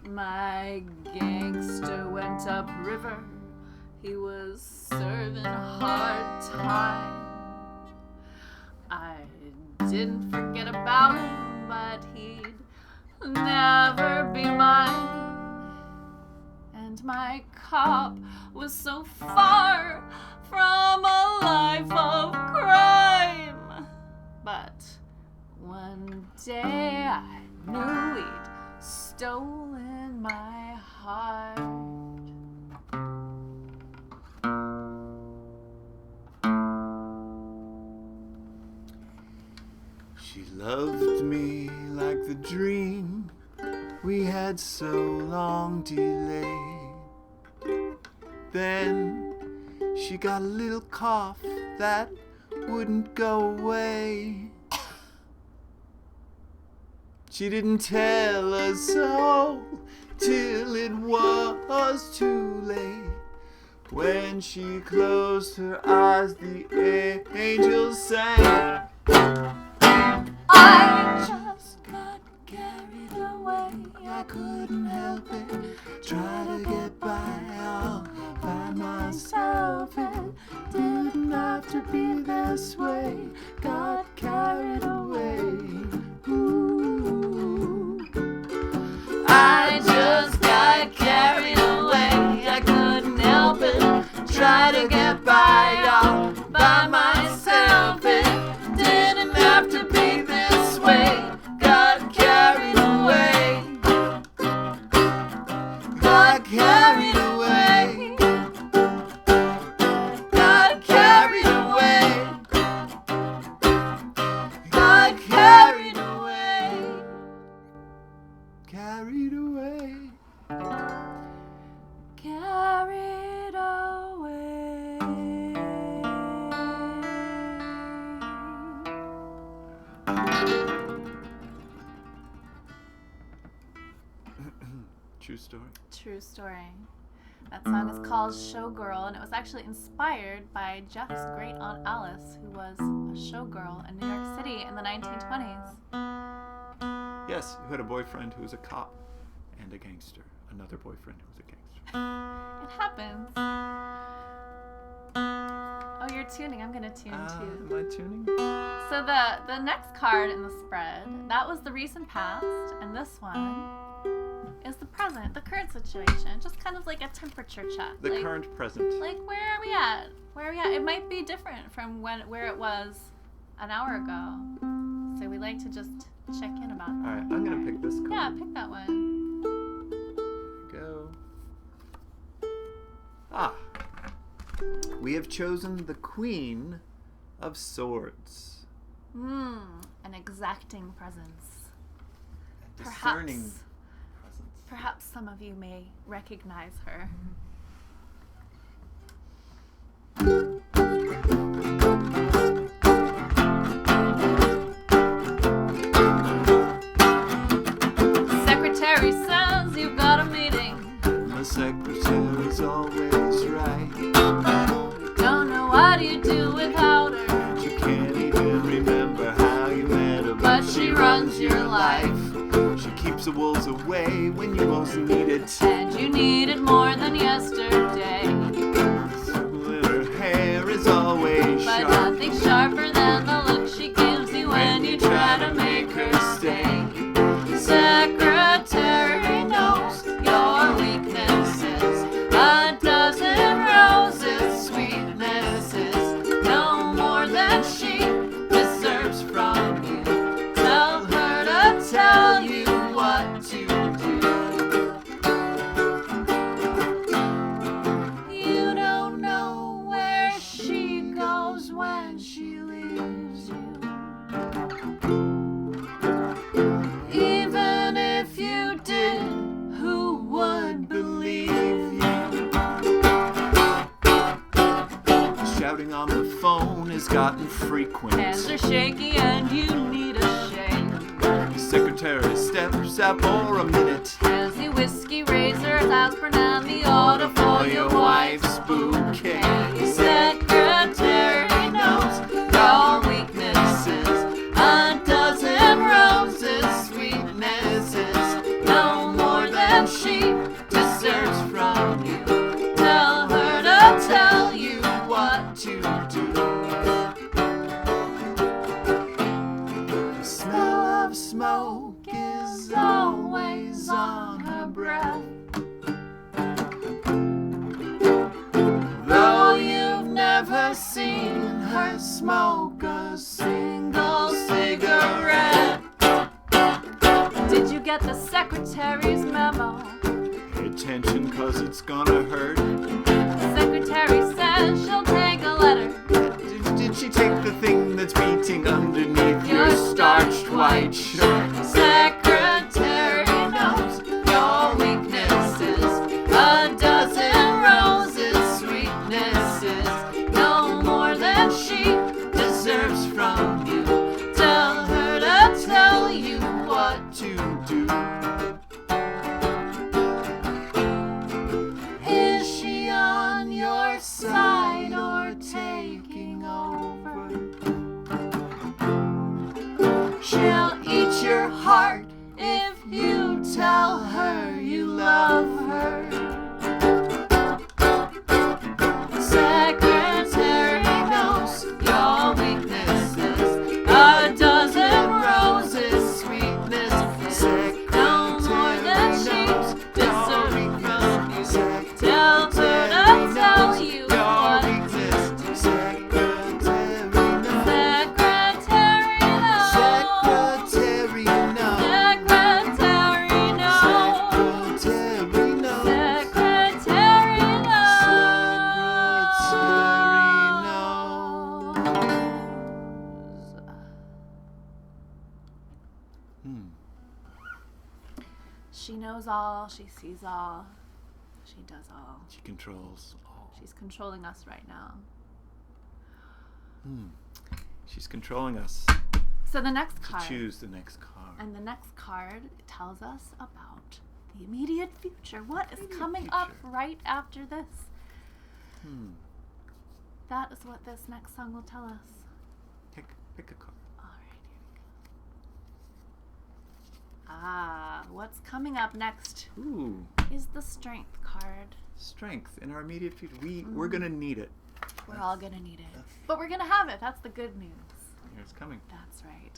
My gangster went upriver. He was serving hard time. I didn't forget about him, but he'd never be mine. And my cop was so far from a life of crime. But one day I knew he'd stolen my heart. She loved me like the dream we had so long delayed. Then she got a little cough that wouldn't go away. She didn't tell us so till it was too late. When she closed her eyes, the angels sang. I just got carried away. I couldn't help it. Try to get by all by myself. It didn't have to be this way. Got carried away. Ooh. I just got carried away. I couldn't help it. Try to get by all by myself. It didn't have to be this way. Got carried away. Got carried away. Got carried away. Got carried away. Carried away. Carried away. True story. True story. That song is called Showgirl, and it was actually inspired by Jeff's great aunt Alice, who was a showgirl in New York City in the 1920s. Yes, who had a boyfriend who was a cop and a gangster. Another boyfriend who was a gangster. It happens. Oh, you're tuning. I'm gonna tune too. Am I tuning? So the next card in the spread, that was the recent past, and this one is the present, the current situation. Just kind of like a temperature check. The current present. Like, where are we at? Where are we at? It might be different from where it was an hour ago. So we like to just check in about that. Alright, I'm gonna pick this card. Yeah, pick that one. Go. Ah. We have chosen the Queen of Swords. An exacting presence. A discerning presence. Perhaps some of you may recognize her. Secretary says you've got a meeting. The secretary's always right. Don't know what you do without her. You can't even remember how you met her, But she runs your life. She keeps the wolves away when you most need it. And you need it more than yesterday. Her hair is always But sharp. nothing sharper than the look she gives you when you try to make her stay. Secretary knows your weaknesses. A dozen roses, sweetnesses, no more than she deserves from you. Tell her to tell you what to do. has gotten frequent. Hands are shaky and you need a shake. Secretary steps out for a minute. As the whiskey razors aspirin and the order for your wife's bouquet. Secretary knows your weaknesses. A dozen roses, sweetnesses, no more than she deserves from you. Tell her to tell you what to do. The smell of smoke is always on her breath. Though you've never seen her smoke a single cigarette. Did you get the secretary's memo? Pay attention, 'cause it's gonna hurt. The secretary says she'll take a letter. Did she take the thing that's beating underneath your starched white shirt? Secretary knows your weaknesses. A dozen roses, sweetnesses, no more than she deserves from you. Tell her to tell you what To do. Is she on your side or taking over? She'll eat your heart if you tell her you love her. Secretary knows your weaknesses. A dozen roses, sweetness, no more than she deserves from you. Tell her to tell you what Secretary knows. Secretary knows. Secretary knows. Secretary knows. Secretary knows. Secretary knows. She knows all, she sees all, she does all. She controls all. She's controlling us right now. She's controlling us So the next to card. choose the next card. And the next card tells us about the immediate future. What is Immediate coming up future. right after this? Hmm. That is what this next song will tell us. Pick a card. All right, here we go. What's coming up next Ooh, is the strength card. strength in our immediate future. We're gonna need it. We're all gonna need it. But we're gonna have it. That's the good news. Here it's coming. That's right.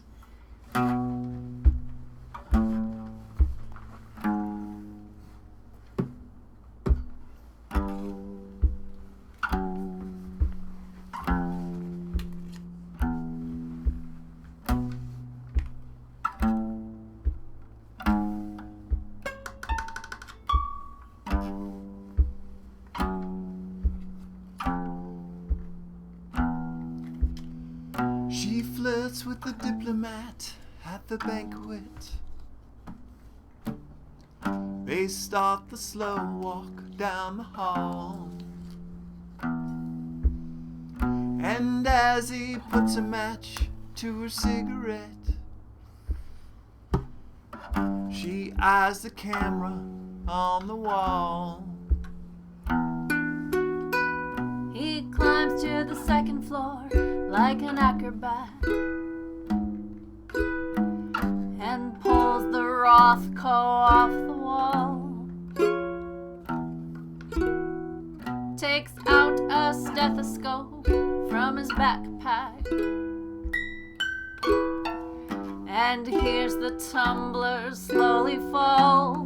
She flirts with the diplomat at the banquet. They start the slow walk down the hall. And as he puts a match to her cigarette, she eyes the camera on the wall. He climbs to the second floor like an acrobat and pulls the Rothko off the wall. Takes out a stethoscope from his backpack and hears the tumblers slowly fall.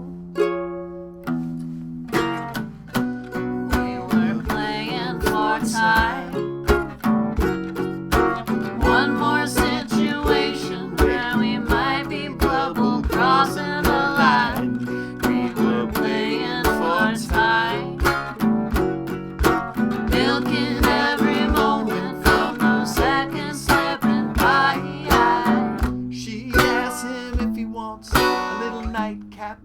We were playing for time. One more situation where we might be bubble crossing the line. We were playing for time. Milking every moment from those seconds slipping by. She asks him if he wants a little nightcap,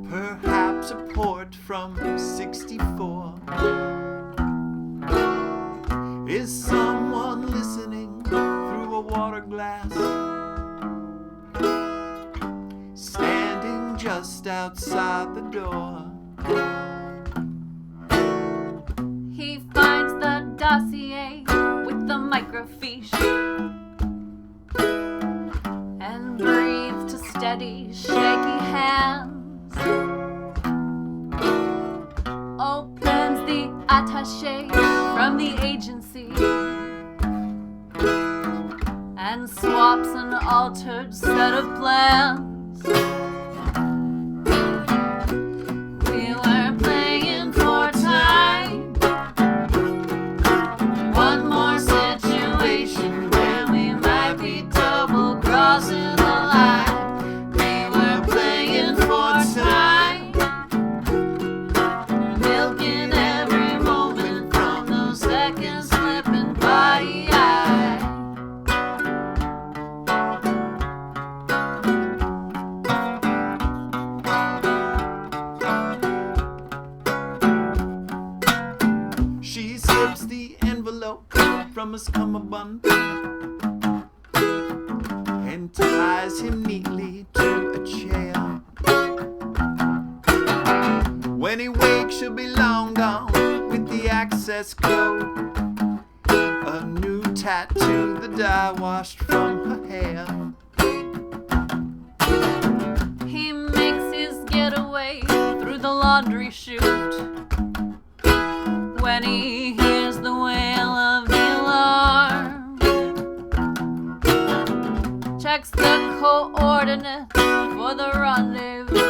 perhaps a port from '64. Is someone listening through a water glass? Standing just outside the door. He finds the dossier with the microfiche and breathes to steady, shaky hands. Opens the attaché from the agency and swaps an altered set of plans. We were playing for time. One more situation where we might be double crossing the line. We were playing for time, milking every moment from those seconds slipping by. She slips the envelope from his cummerbund and ties him neatly to a chair. When he wakes, she'll be long gone with the access code. A new tattoo, the dye washed from her hair. He makes his getaway through the laundry chute when he hears the wail of the alarm. Checks the coordinates for the rendezvous.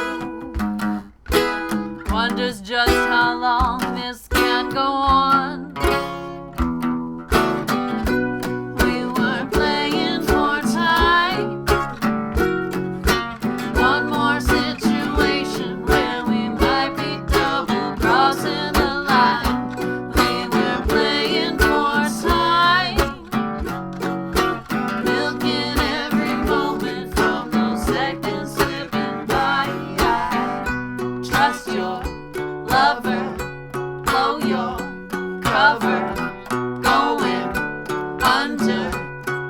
Wonders just how long this can go on. We were playing for time. One more situation where we might be double crossing the line. We were playing for time, milking every moment from those seconds slipping by. Trust your lover, blow your cover, going under,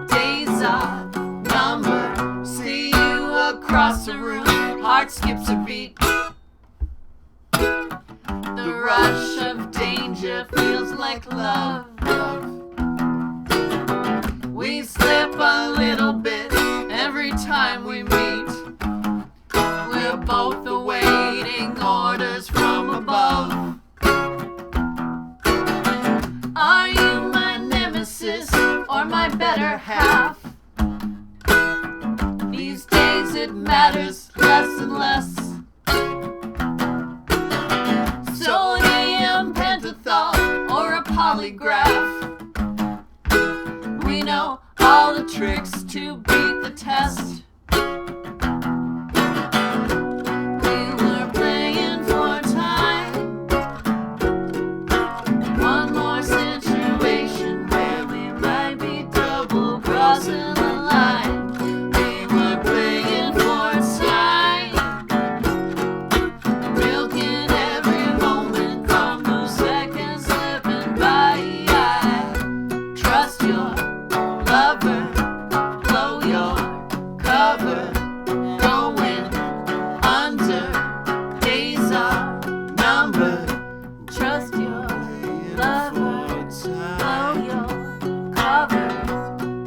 days are numbered. See you across the room, heart skips a beat. The rush of danger feels like love. We slip a little bit every time we meet. We're both awaiting orders from above. Are you my nemesis or my better half? These days it matters less and less. Sodium pentothal or a polygraph. We know all the tricks to beat the test. We were playing for time. One more situation where we might be double crossing the line. We were playing for time, milking every moment from those seconds slipping by. Trust your lover, blow your cover, going under, days are numbered. Trust your lover, blow your cover,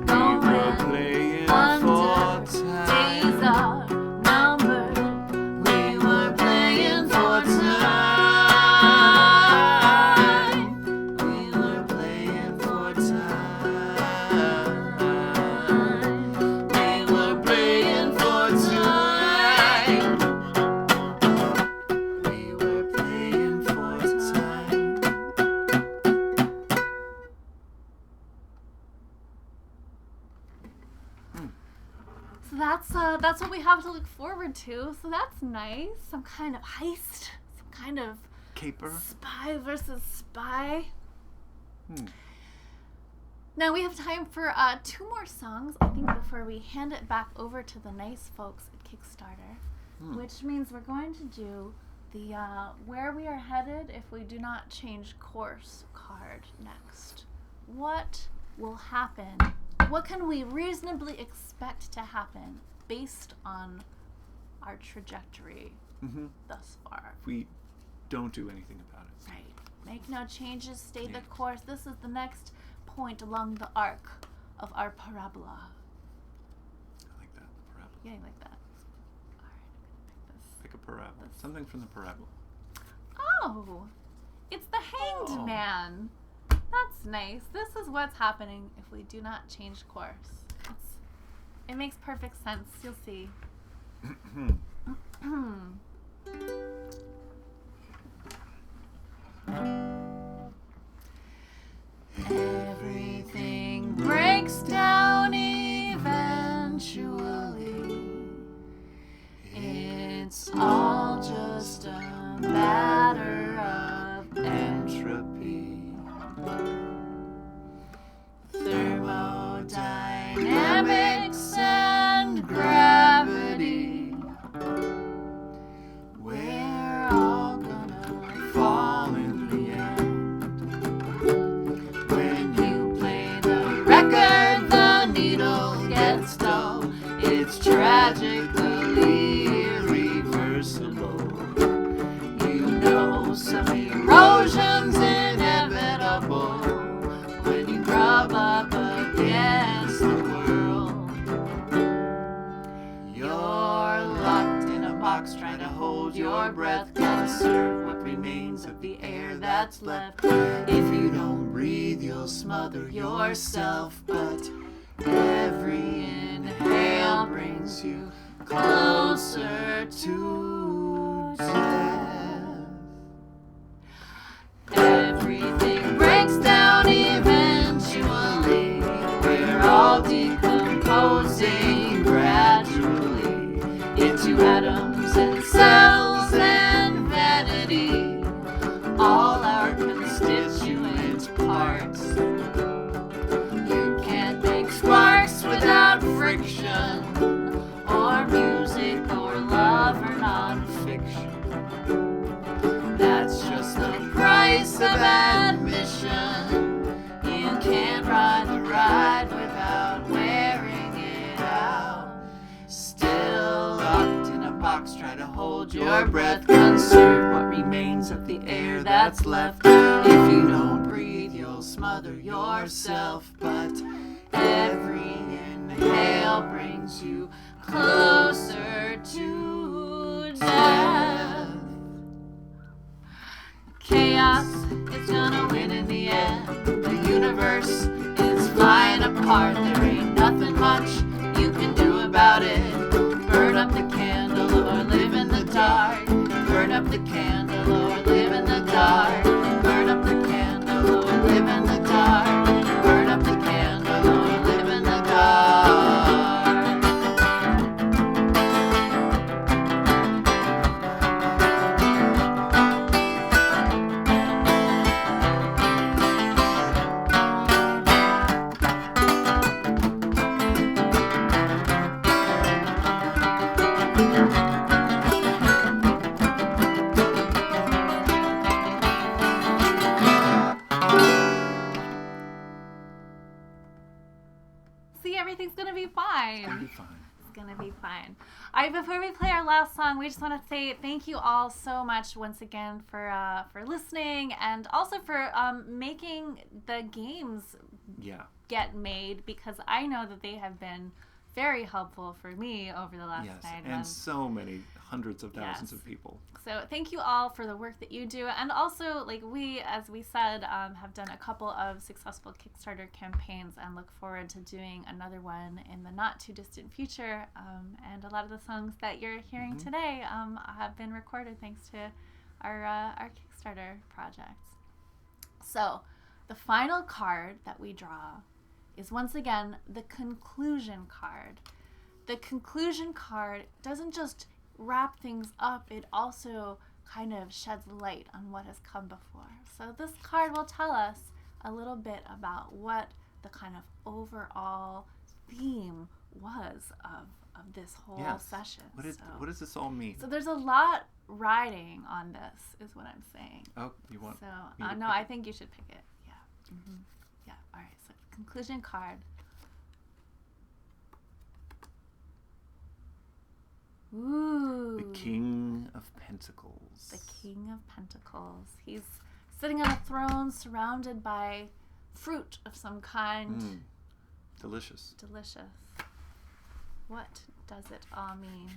going under, days are numbered. We were playing for time. We were playing for time. We were playing for time. We were playing for time. So that's what we have to look forward to. So that's nice. Some kind of heist, some kind of Caper. spy versus spy. Now we have time for 2 more songs, I think, before we hand it back over to the nice folks at Kickstarter, which means we're going to do the Where We Are Headed If We Do Not Change Course card next, what will happen? What can we reasonably expect to happen based on our trajectory thus far? If we don't do anything about it. Right. Make no changes, stay the course. This is the next point along the arc of our parabola. I like that, parabola. Yeah, you like that. All right, I'm gonna Pick a parabola. Something from the parabola. Oh, it's the Hanged Man. That's nice. This is what's happening if we do not change course. It makes perfect sense. You'll see. Everything breaks down eventually. It's all just a matter of Entropy. Thermodynamics and gravity. We're all gonna fall in the end. When you play the record, the needle gets dull. It's tragically irreversible. You know some erosion's inevitable when you rub up against the world. You're locked in a box trying to hold your breath. Conserve what remains of the air that's left. If you don't breathe, you'll smother yourself. But every inhale brings you closer to death. Everything breaks down eventually. We're all decomposing gradually into atoms and cells and vanity. All our constituent parts. You can't make sparks without friction, or music, or love, or nonfiction. That's just the price of admission. You can't ride the ride without wearing it out. Still locked in a box, try to hold your breath. Conserve what remains of the air that's left. If you don't breathe, you'll smother yourself. But every inhale brings you closer to death. Chaos is gonna win in the end. The universe is flying apart. There ain't nothing much you can do about it. Burn up the candle or live in the dark. Burn up the candle or live in the dark. Burn up the candle or live in the dark. Burn up the candle or live in the dark. See, everything's gonna be fine. It'll be fine. It's gonna be fine. All right, before we play our last song, we just want to say thank you all so much once again for listening, and also for making the games Yeah. get made, because I know that they have been very helpful for me over the last Yes. 9 And months. so many hundreds of thousands Yes. of people. So thank you all for the work that you do. And also, like we, as we said, have done a couple of successful Kickstarter campaigns and look forward to doing another one in the not too distant future. And a lot of the songs that you're hearing today have been recorded thanks to our Kickstarter projects. So the final card that we draw is once again the conclusion card. The conclusion card doesn't just wrap things up, it also kind of sheds light on what has come before. So this card will tell us a little bit about what the kind of overall theme was of this whole session. What does this all mean? So there's a lot riding on this, is what I'm saying. Oh, you want So me to no, pick I think you should pick it. Yeah. Yeah. All right. conclusion card. Ooh. The King of Pentacles. The King of Pentacles. He's sitting on a throne surrounded by fruit of some kind. Delicious. Delicious. What does it all mean?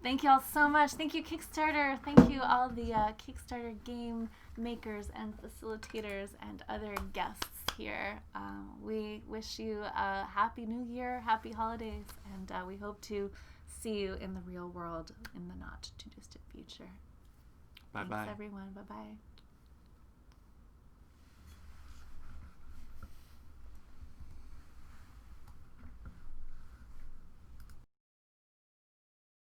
Thank you all so much. Thank you, Kickstarter. Thank you, all the Kickstarter game makers and facilitators and other guests. here. We wish you a happy new year, happy holidays, and we hope to see you in the real world in the not too distant future. Bye-bye. Thanks, everyone. Bye-bye.